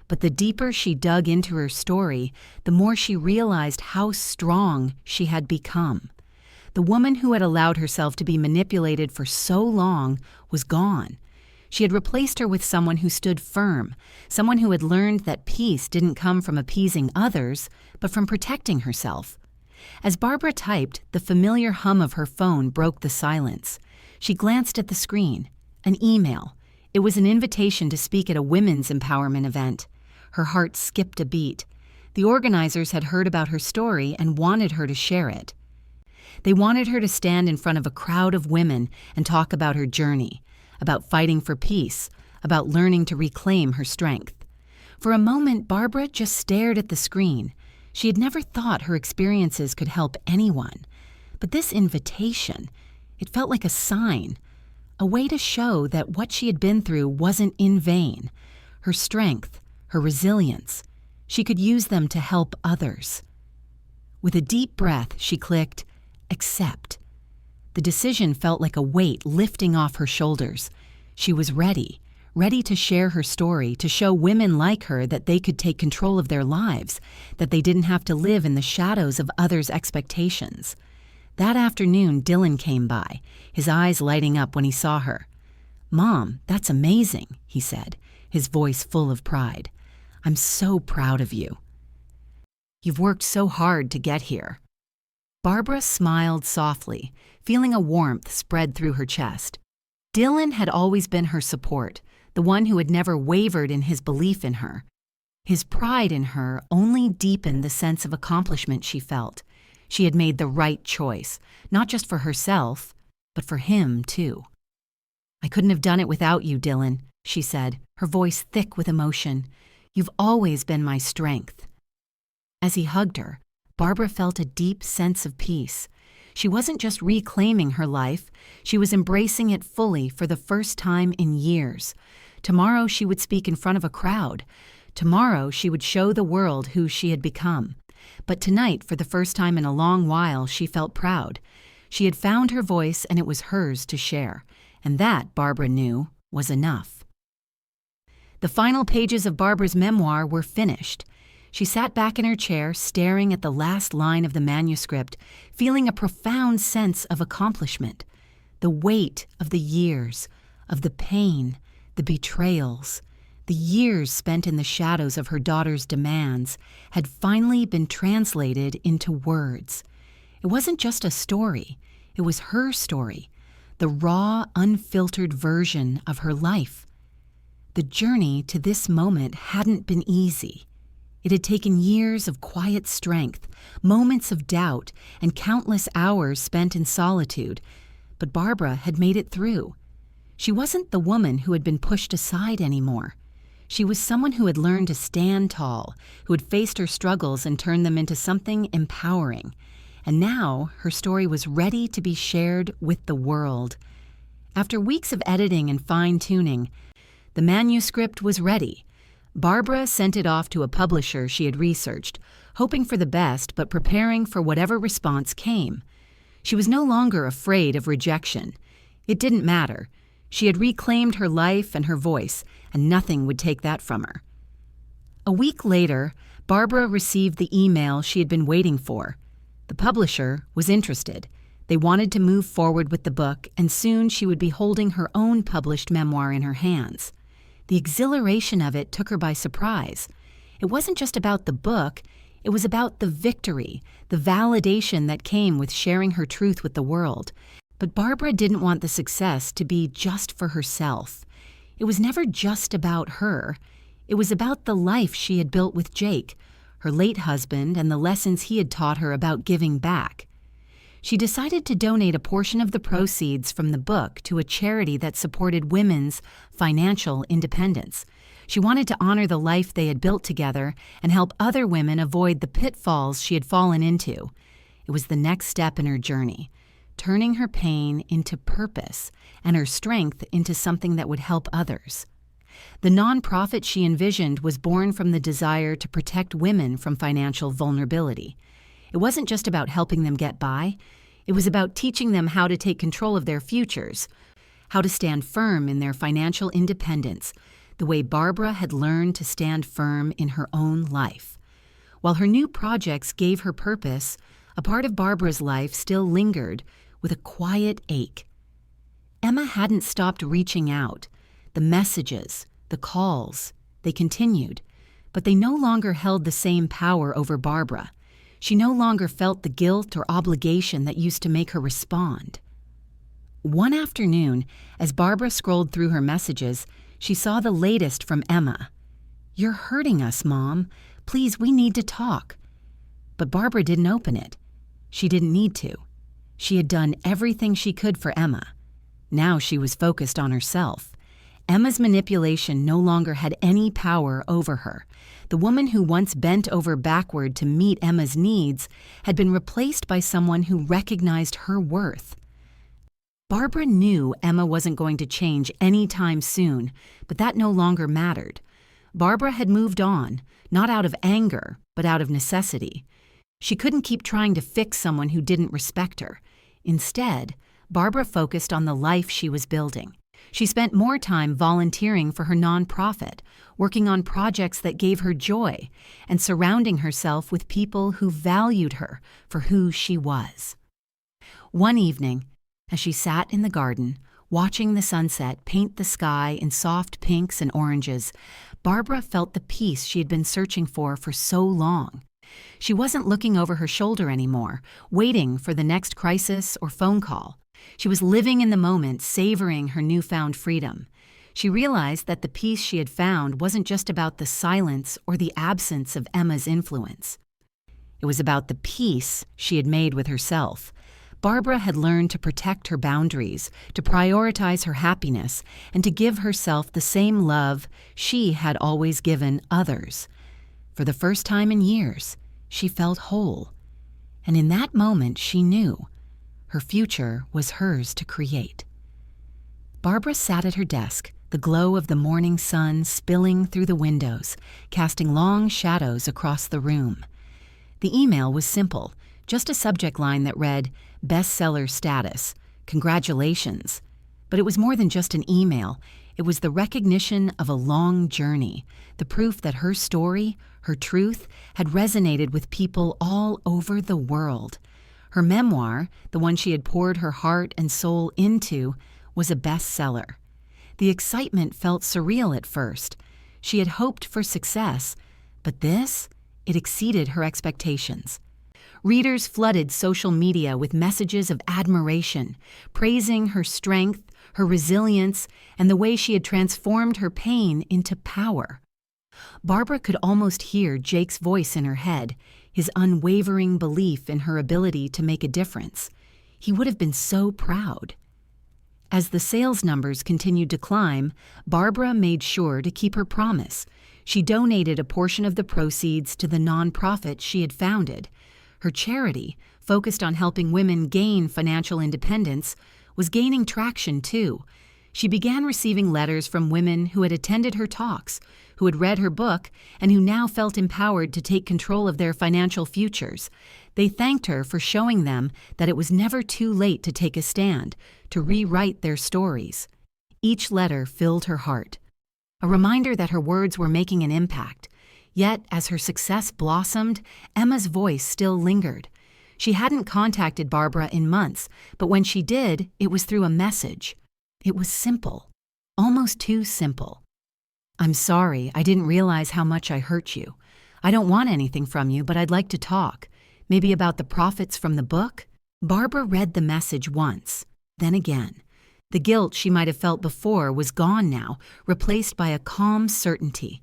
But the deeper she dug into her story, the more she realized how strong she had become. The woman who had allowed herself to be manipulated for so long was gone. She had replaced her with someone who stood firm, someone who had learned that peace didn't come from appeasing others, but from protecting herself. As Barbara typed, the familiar hum of her phone broke the silence. She glanced at the screen. An email. It was an invitation to speak at a women's empowerment event. Her heart skipped a beat. The organizers had heard about her story and wanted her to share it. They wanted her to stand in front of a crowd of women and talk about her journey, about fighting for peace, about learning to reclaim her strength. For a moment, Barbara just stared at the screen. She had never thought her experiences could help anyone. But this invitation, it felt like a sign, a way to show that what she had been through wasn't in vain. Her strength, her resilience, she could use them to help others. With a deep breath, she clicked, accept. The decision felt like a weight lifting off her shoulders. She was ready to share her story, to show women like her that they could take control of their lives, that they didn't have to live in the shadows of others' expectations. That afternoon, Dylan came by, his eyes lighting up when he saw her. "Mom, that's amazing," he said, his voice full of pride. "I'm so proud of you. You've worked so hard to get here." Barbara smiled softly, feeling a warmth spread through her chest. Dylan had always been her support, the one who had never wavered in his belief in her. His pride in her only deepened the sense of accomplishment she felt. She had made the right choice, not just for herself, but for him, too. "I couldn't have done it without you, Dylan," she said, her voice thick with emotion. "You've always been my strength." As he hugged her, Barbara felt a deep sense of peace. She wasn't just reclaiming her life, she was embracing it fully for the first time in years. Tomorrow she would speak in front of a crowd. Tomorrow she would show the world who she had become. But tonight, for the first time in a long while, she felt proud. She had found her voice and it was hers to share. And that, Barbara knew, was enough. The final pages of Barbara's memoir were finished. She sat back in her chair, staring at the last line of the manuscript, feeling a profound sense of accomplishment. The weight of the years, of the pain, the betrayals, the years spent in the shadows of her daughter's demands, had finally been translated into words. It wasn't just a story, it was her story, the raw, unfiltered version of her life. The journey to this moment hadn't been easy. It had taken years of quiet strength, moments of doubt, and countless hours spent in solitude. But Barbara had made it through. She wasn't the woman who had been pushed aside anymore. She was someone who had learned to stand tall, who had faced her struggles and turned them into something empowering. And now her story was ready to be shared with the world. After weeks of editing and fine-tuning, the manuscript was ready. Barbara sent it off to a publisher she had researched, hoping for the best but preparing for whatever response came. She was no longer afraid of rejection. It didn't matter. She had reclaimed her life and her voice, and nothing would take that from her. A week later, Barbara received the email she had been waiting for. The publisher was interested. They wanted to move forward with the book, and soon she would be holding her own published memoir in her hands. The exhilaration of it took her by surprise. It wasn't just about the book, it was about the victory, the validation that came with sharing her truth with the world. But Barbara didn't want the success to be just for herself. It was never just about her. It was about the life she had built with Jake, her late husband, and the lessons he had taught her about giving back. She decided to donate a portion of the proceeds from the book to a charity that supported women's financial independence. She wanted to honor the life they had built together and help other women avoid the pitfalls she had fallen into. It was the next step in her journey, turning her pain into purpose and her strength into something that would help others. The nonprofit she envisioned was born from the desire to protect women from financial vulnerability. It wasn't just about helping them get by. It was about teaching them how to take control of their futures, how to stand firm in their financial independence, the way Barbara had learned to stand firm in her own life. While her new projects gave her purpose, a part of Barbara's life still lingered with a quiet ache. Emma hadn't stopped reaching out. The messages, the calls, they continued, but they no longer held the same power over Barbara. She no longer felt the guilt or obligation that used to make her respond. One afternoon, as Barbara scrolled through her messages, she saw the latest from Emma. "You're hurting us, Mom. Please, we need to talk." But Barbara didn't open it. She didn't need to. She had done everything she could for Emma. Now she was focused on herself. Emma's manipulation no longer had any power over her. The woman who once bent over backward to meet Emma's needs had been replaced by someone who recognized her worth. Barbara knew Emma wasn't going to change anytime soon, but that no longer mattered. Barbara had moved on, not out of anger, but out of necessity. She couldn't keep trying to fix someone who didn't respect her. Instead, Barbara focused on the life she was building. She spent more time volunteering for her nonprofit, working on projects that gave her joy, and surrounding herself with people who valued her for who she was. One evening, as she sat in the garden, watching the sunset paint the sky in soft pinks and oranges, Barbara felt the peace she had been searching for so long. She wasn't looking over her shoulder anymore, waiting for the next crisis or phone call. She was living in the moment, savoring her newfound freedom. She realized that the peace she had found wasn't just about the silence or the absence of Emma's influence. It was about the peace she had made with herself. Barbara had learned to protect her boundaries, to prioritize her happiness, and to give herself the same love she had always given others. For the first time in years, she felt whole. And in that moment, she knew her future was hers to create. Barbara sat at her desk, the glow of the morning sun spilling through the windows, casting long shadows across the room. The email was simple, just a subject line that read, "Bestseller status. Congratulations." But it was more than just an email. It was the recognition of a long journey, the proof that her story, her truth, had resonated with people all over the world. Her memoir, the one she had poured her heart and soul into, was a bestseller. The excitement felt surreal at first. She had hoped for success, but it exceeded her expectations. Readers flooded social media with messages of admiration, praising her strength, her resilience, and the way she had transformed her pain into power. Barbara could almost hear Jake's voice in her head, his unwavering belief in her ability to make a difference. He would have been so proud. As the sales numbers continued to climb, Barbara made sure to keep her promise. She donated a portion of the proceeds to the nonprofit she had founded. Her charity, focused on helping women gain financial independence, was gaining traction too. She began receiving letters from women who had attended her talks, who had read her book, and who now felt empowered to take control of their financial futures. They thanked her for showing them that it was never too late to take a stand, to rewrite their stories. Each letter filled her heart, a reminder that her words were making an impact. Yet, as her success blossomed, Emma's voice still lingered. She hadn't contacted Barbara in months, but when she did, it was through a message. It was simple, almost too simple. "I'm sorry, I didn't realize how much I hurt you. I don't want anything from you, but I'd like to talk. Maybe about the profits from the book?" Barbara read the message once, then again. The guilt she might have felt before was gone now, replaced by a calm certainty.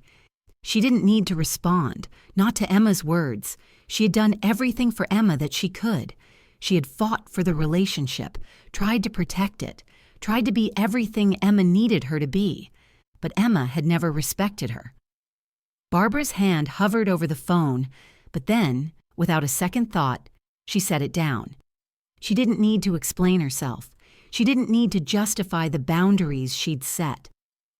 She didn't need to respond, not to Emma's words. She had done everything for Emma that she could. She had fought for the relationship, tried to protect it, tried to be everything Emma needed her to be. But Emma had never respected her. Barbara's hand hovered over the phone, but then, without a second thought, she set it down. She didn't need to explain herself. She didn't need to justify the boundaries she'd set.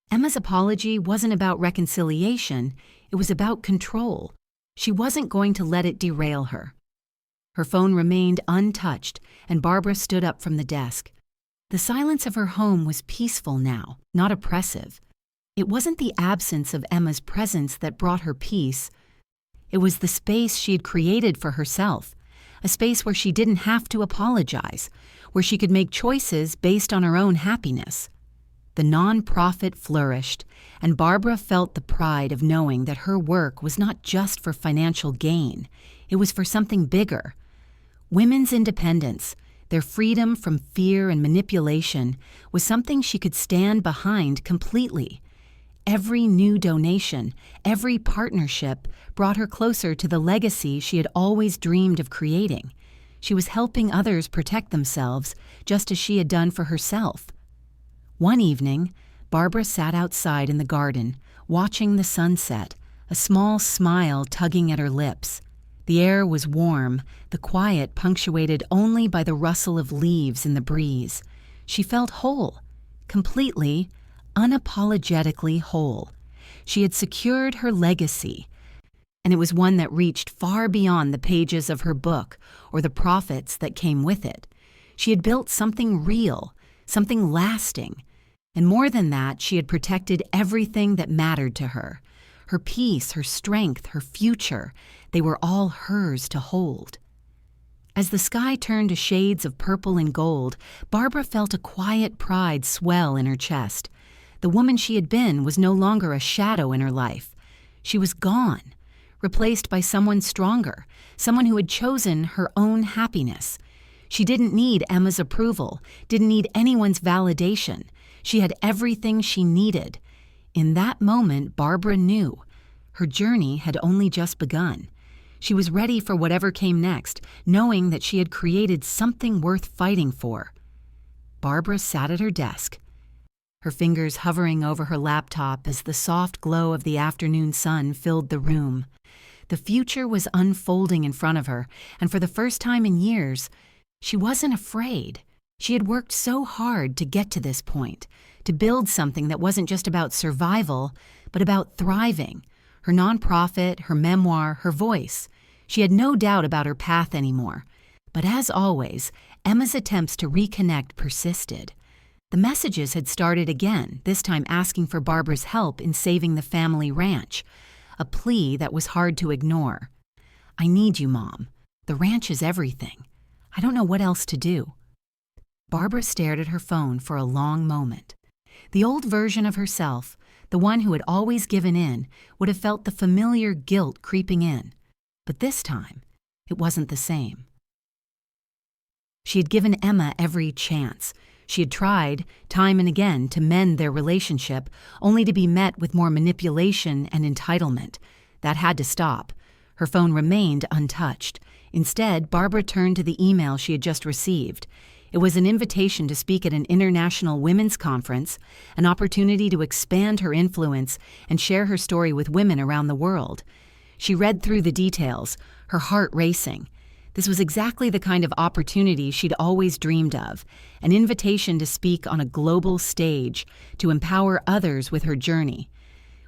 Emma's apology wasn't about reconciliation, it was about control. She wasn't going to let it derail her. Her phone remained untouched, and Barbara stood up from the desk. The silence of her home was peaceful now, not oppressive. It wasn't the absence of Emma's presence that brought her peace. It was the space she had created for herself, a space where she didn't have to apologize, where she could make choices based on her own happiness. The nonprofit flourished, and Barbara felt the pride of knowing that her work was not just for financial gain. It was for something bigger. Women's independence, their freedom from fear and manipulation, was something she could stand behind completely. Every new donation, every partnership brought her closer to the legacy she had always dreamed of creating. She was helping others protect themselves, just as she had done for herself. One evening, Barbara sat outside in the garden, watching the sunset, a small smile tugging at her lips. The air was warm, the quiet punctuated only by the rustle of leaves in the breeze. She felt whole, completely, unapologetically whole. She had secured her legacy, and it was one that reached far beyond the pages of her book or the profits that came with it. She had built something real, something lasting, and more than that, she had protected everything that mattered to her. Her peace, her strength, her future, they were all hers to hold. As the sky turned to shades of purple and gold, Barbara felt a quiet pride swell in her chest. The woman she had been was no longer a shadow in her life. She was gone, replaced by someone stronger, someone who had chosen her own happiness. She didn't need Emma's approval, didn't need anyone's validation. She had everything she needed. In that moment, Barbara knew. Her journey had only just begun. She was ready for whatever came next, knowing that she had created something worth fighting for. Barbara sat at her desk, her fingers hovering over her laptop as the soft glow of the afternoon sun filled the room. The future was unfolding in front of her, and for the first time in years, she wasn't afraid. She had worked so hard to get to this point, to build something that wasn't just about survival, but about thriving. Her nonprofit, her memoir, her voice. She had no doubt about her path anymore. But as always, Emma's attempts to reconnect persisted. The messages had started again, this time asking for Barbara's help in saving the family ranch, a plea that was hard to ignore. "I need you, Mom. The ranch is everything. I don't know what else to do." Barbara stared at her phone for a long moment. The old version of herself, the one who had always given in, would have felt the familiar guilt creeping in. But this time, it wasn't the same. She had given Emma every chance. She had tried, time and again, to mend their relationship, only to be met with more manipulation and entitlement. That had to stop. Her phone remained untouched. Instead, Barbara turned to the email she had just received. It was an invitation to speak at an international women's conference, an opportunity to expand her influence and share her story with women around the world. She read through the details, her heart racing. This was exactly the kind of opportunity she'd always dreamed of, an invitation to speak on a global stage, to empower others with her journey.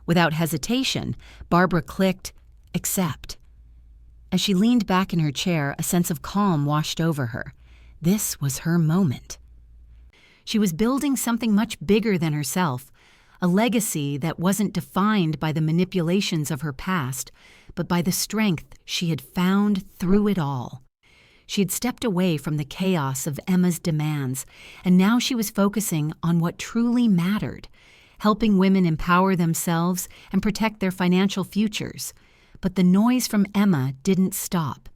Without hesitation, Barbara clicked, "Accept." As she leaned back in her chair, a sense of calm washed over her. This was her moment. She was building something much bigger than herself, a legacy that wasn't defined by the manipulations of her past, but by the strength she had found through it all. She had stepped away from the chaos of Emma's demands, and now she was focusing on what truly mattered, helping women empower themselves and protect their financial futures. But the noise from Emma didn't stop.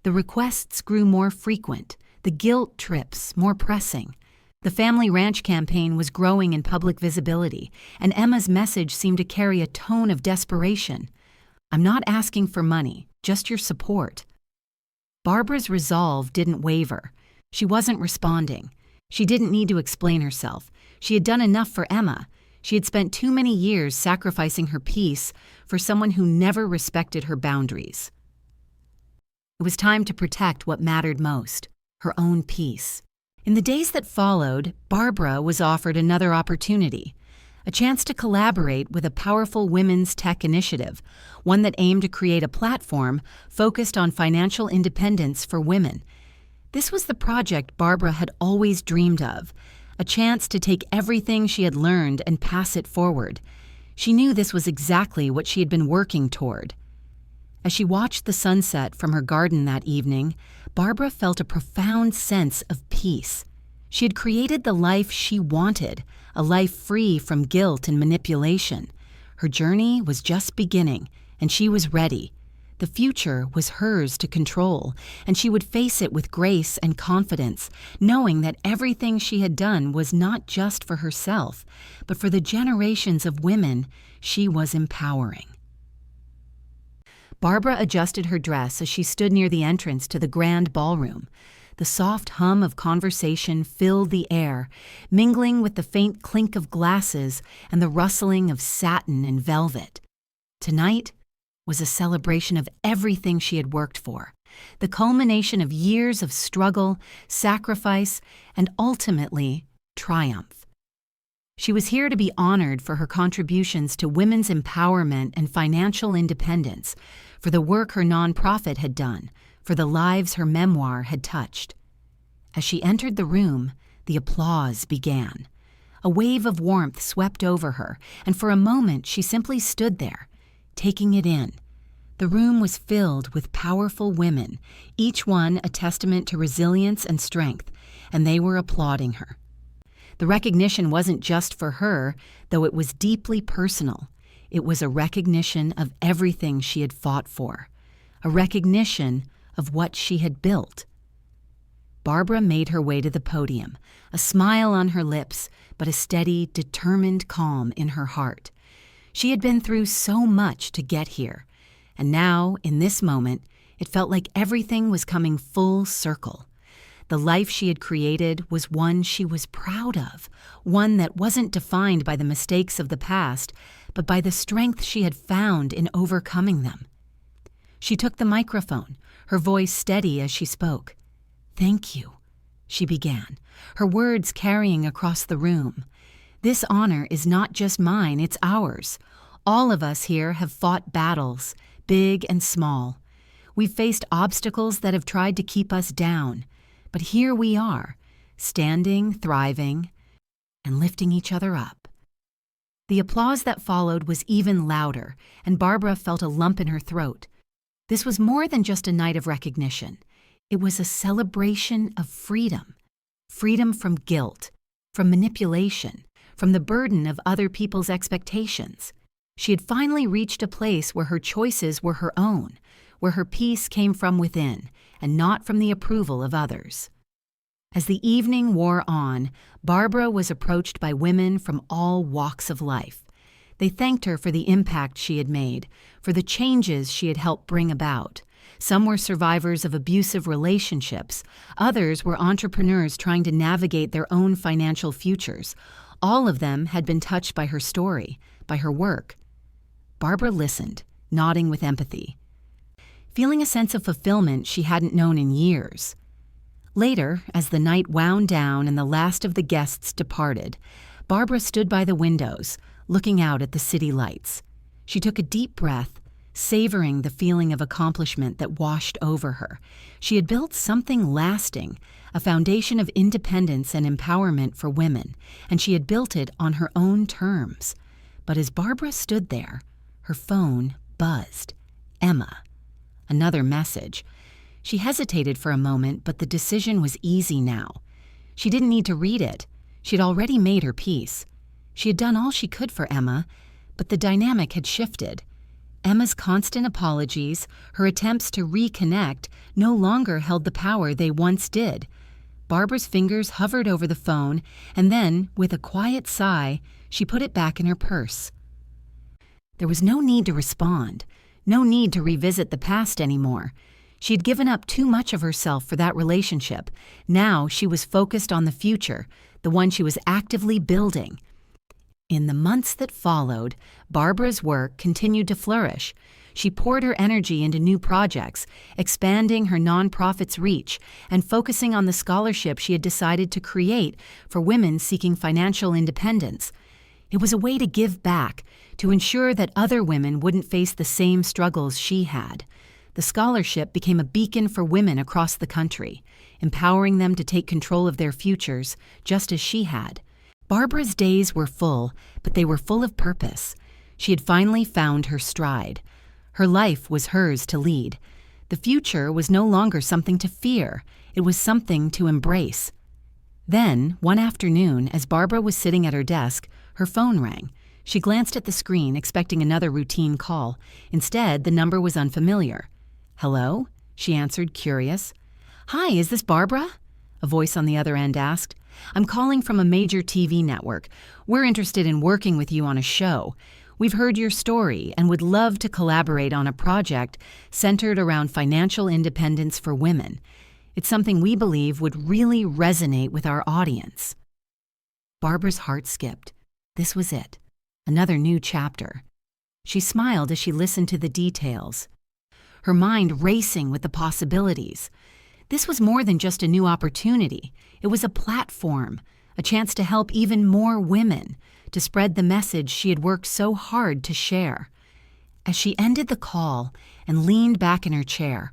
The requests grew more frequent, the guilt trips more pressing. The family ranch campaign was growing in public visibility, and Emma's message seemed to carry a tone of desperation. "I'm not asking for money, just your support." Barbara's resolve didn't waver. She wasn't responding. She didn't need to explain herself. She had done enough for Emma. She had spent too many years sacrificing her peace for someone who never respected her boundaries. It was time to protect what mattered most, her own peace. In the days that followed, Barbara was offered another opportunity, a chance to collaborate with a powerful women's tech initiative, one that aimed to create a platform focused on financial independence for women. This was the project Barbara had always dreamed of, a chance to take everything she had learned and pass it forward. She knew this was exactly what she had been working toward. As she watched the sunset from her garden that evening, Barbara felt a profound sense of peace. She had created the life she wanted, a life free from guilt and manipulation. Her journey was just beginning, and she was ready. The future was hers to control, and she would face it with grace and confidence, knowing that everything she had done was not just for herself, but for the generations of women she was empowering. Barbara adjusted her dress as she stood near the entrance to the grand ballroom. The soft hum of conversation filled the air, mingling with the faint clink of glasses and the rustling of satin and velvet. Tonight was a celebration of everything she had worked for, the culmination of years of struggle, sacrifice, and ultimately, triumph. She was here to be honored for her contributions to women's empowerment and financial independence, for the work her nonprofit had done, for the lives her memoir had touched. As she entered the room, the applause began. A wave of warmth swept over her, and for a moment she simply stood there, taking it in. The room was filled with powerful women, each one a testament to resilience and strength, and they were applauding her. The recognition wasn't just for her, though it was deeply personal. It was a recognition of everything she had fought for, a recognition of what she had built. Barbara made her way to the podium, a smile on her lips, but a steady, determined calm in her heart. She had been through so much to get here, and now, in this moment, it felt like everything was coming full circle. The life she had created was one she was proud of, one that wasn't defined by the mistakes of the past, but by the strength she had found in overcoming them. She took the microphone, her voice steady as she spoke. "Thank you," she began, her words carrying across the room. "This honor is not just mine, it's ours. All of us here have fought battles, big and small. We've faced obstacles that have tried to keep us down. But here we are, standing, thriving, and lifting each other up." The applause that followed was even louder, and Barbara felt a lump in her throat. This was more than just a night of recognition. It was a celebration of freedom. Freedom from guilt, from manipulation, from the burden of other people's expectations. She had finally reached a place where her choices were her own, where her peace came from within, and not from the approval of others. As the evening wore on, Barbara was approached by women from all walks of life. They thanked her for the impact she had made, for the changes she had helped bring about. Some were survivors of abusive relationships. Others were entrepreneurs trying to navigate their own financial futures. All of them had been touched by her story, by her work. Barbara listened, nodding with empathy, feeling a sense of fulfillment she hadn't known in years. Later, as the night wound down and the last of the guests departed, Barbara stood by the windows, looking out at the city lights. She took a deep breath, savoring the feeling of accomplishment that washed over her. She had built something lasting, a foundation of independence and empowerment for women, and she had built it on her own terms. But as Barbara stood there, her phone buzzed. Emma. Another message. She hesitated for a moment, but the decision was easy now. She didn't need to read it. She had already made her peace. She had done all she could for Emma, but the dynamic had shifted. Emma's constant apologies, her attempts to reconnect, no longer held the power they once did. Barbara's fingers hovered over the phone, and then, with a quiet sigh, she put it back in her purse. There was no need to respond, no need to revisit the past anymore. She had given up too much of herself for that relationship. Now she was focused on the future, the one she was actively building. In the months that followed, Barbara's work continued to flourish. She poured her energy into new projects, expanding her nonprofit's reach and focusing on the scholarship she had decided to create for women seeking financial independence. It was a way to give back, to ensure that other women wouldn't face the same struggles she had. The scholarship became a beacon for women across the country, empowering them to take control of their futures, just as she had. Barbara's days were full, but they were full of purpose. She had finally found her stride. Her life was hers to lead. The future was no longer something to fear. It was something to embrace. Then, one afternoon, as Barbara was sitting at her desk, her phone rang. She glanced at the screen, expecting another routine call. Instead, the number was unfamiliar. "Hello?" she answered, curious. "Hi, is this Barbara?" a voice on the other end asked. "I'm calling from a major TV network. We're interested in working with you on a show. We've heard your story and would love to collaborate on a project centered around financial independence for women. It's something we believe would really resonate with our audience." Barbara's heart skipped. This was it. Another new chapter. She smiled as she listened to the details, her mind racing with the possibilities. This was more than just a new opportunity. It was a platform, a chance to help even more women, to spread the message she had worked so hard to share. As she ended the call and leaned back in her chair,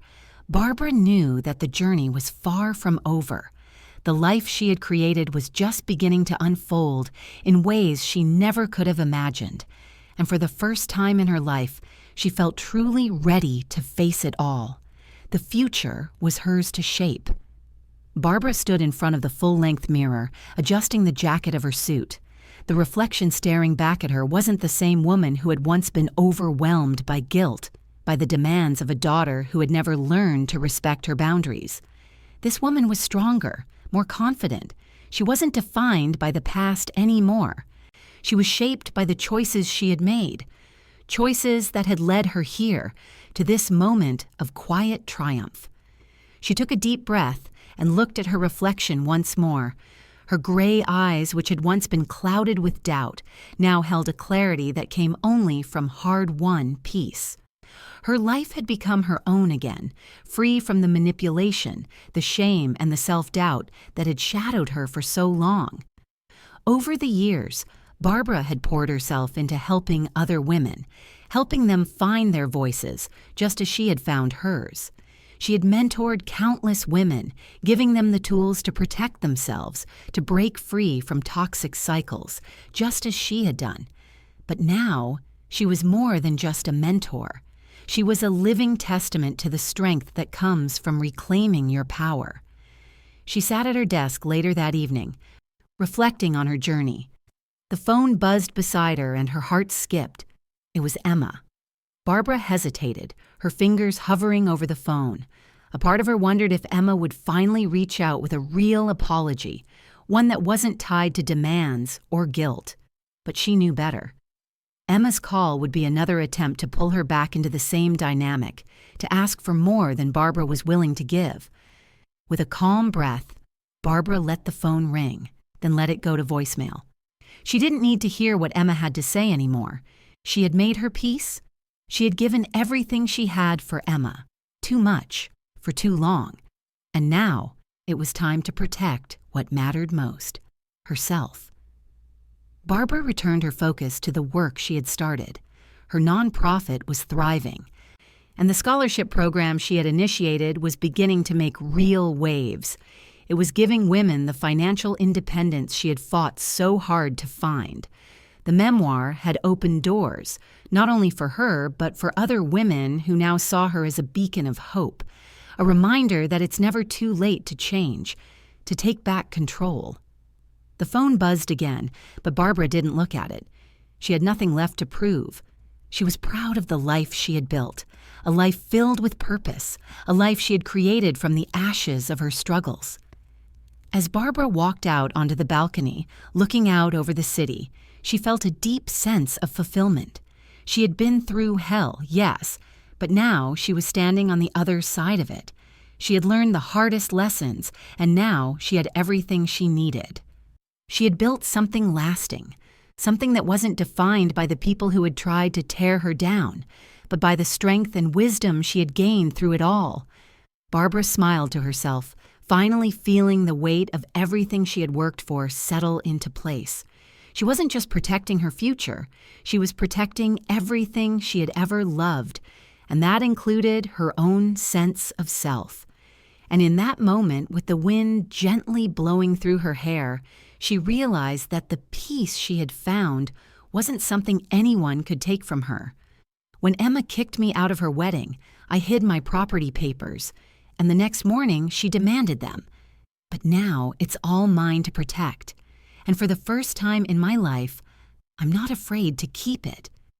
Barbara knew that the journey was far from over. The life she had created was just beginning to unfold in ways she never could have imagined. And for the first time in her life, she felt truly ready to face it all. The future was hers to shape. Barbara stood in front of the full-length mirror, adjusting the jacket of her suit. The reflection staring back at her wasn't the same woman who had once been overwhelmed by guilt, by the demands of a daughter who had never learned to respect her boundaries. This woman was stronger, more confident. She wasn't defined by the past anymore. She was shaped by the choices she had made, choices that had led her here, to this moment of quiet triumph. She took a deep breath and looked at her reflection once more. Her gray eyes, which had once been clouded with doubt, now held a clarity that came only from hard-won peace. Her life had become her own again, free from the manipulation, the shame, and the self-doubt that had shadowed her for so long. Over the years, Barbara had poured herself into helping other women, helping them find their voices, just as she had found hers. She had mentored countless women, giving them the tools to protect themselves, to break free from toxic cycles, just as she had done. But now, she was more than just a mentor. She was a living testament to the strength that comes from reclaiming your power. She sat at her desk later that evening, reflecting on her journey. The phone buzzed beside her and her heart skipped. It was Emma. Barbara hesitated, her fingers hovering over the phone. A part of her wondered if Emma would finally reach out with a real apology, one that wasn't tied to demands or guilt. But she knew better. Emma's call would be another attempt to pull her back into the same dynamic, to ask for more than Barbara was willing to give. With a calm breath, Barbara let the phone ring, then let it go to voicemail. She didn't need to hear what Emma had to say anymore. She had made her peace. She had given everything she had for Emma, too much, for too long. And now it was time to protect what mattered most, herself. Barbara returned her focus to the work she had started. Her nonprofit was thriving, and the scholarship program she had initiated was beginning to make real waves. It was giving women the financial independence she had fought so hard to find. The memoir had opened doors, not only for her, but for other women who now saw her as a beacon of hope, a reminder that it's never too late to change, to take back control. The phone buzzed again, but Barbara didn't look at it. She had nothing left to prove. She was proud of the life she had built, a life filled with purpose, a life she had created from the ashes of her struggles. As Barbara walked out onto the balcony, looking out over the city, she felt a deep sense of fulfillment. She had been through hell, yes, but now she was standing on the other side of it. She had learned the hardest lessons, and now she had everything she needed. She had built something lasting, something that wasn't defined by the people who had tried to tear her down, but by the strength and wisdom she had gained through it all. Barbara smiled to herself, finally feeling the weight of everything she had worked for settle into place. She wasn't just protecting her future, she was protecting everything she had ever loved, and that included her own sense of self. And in that moment, with the wind gently blowing through her hair, she realized that the peace she had found wasn't something anyone could take from her. When Emma kicked me out of her wedding, I hid my property papers, and the next morning she demanded them. But now it's all mine to protect. And for the first time in my life, I'm not afraid to keep it.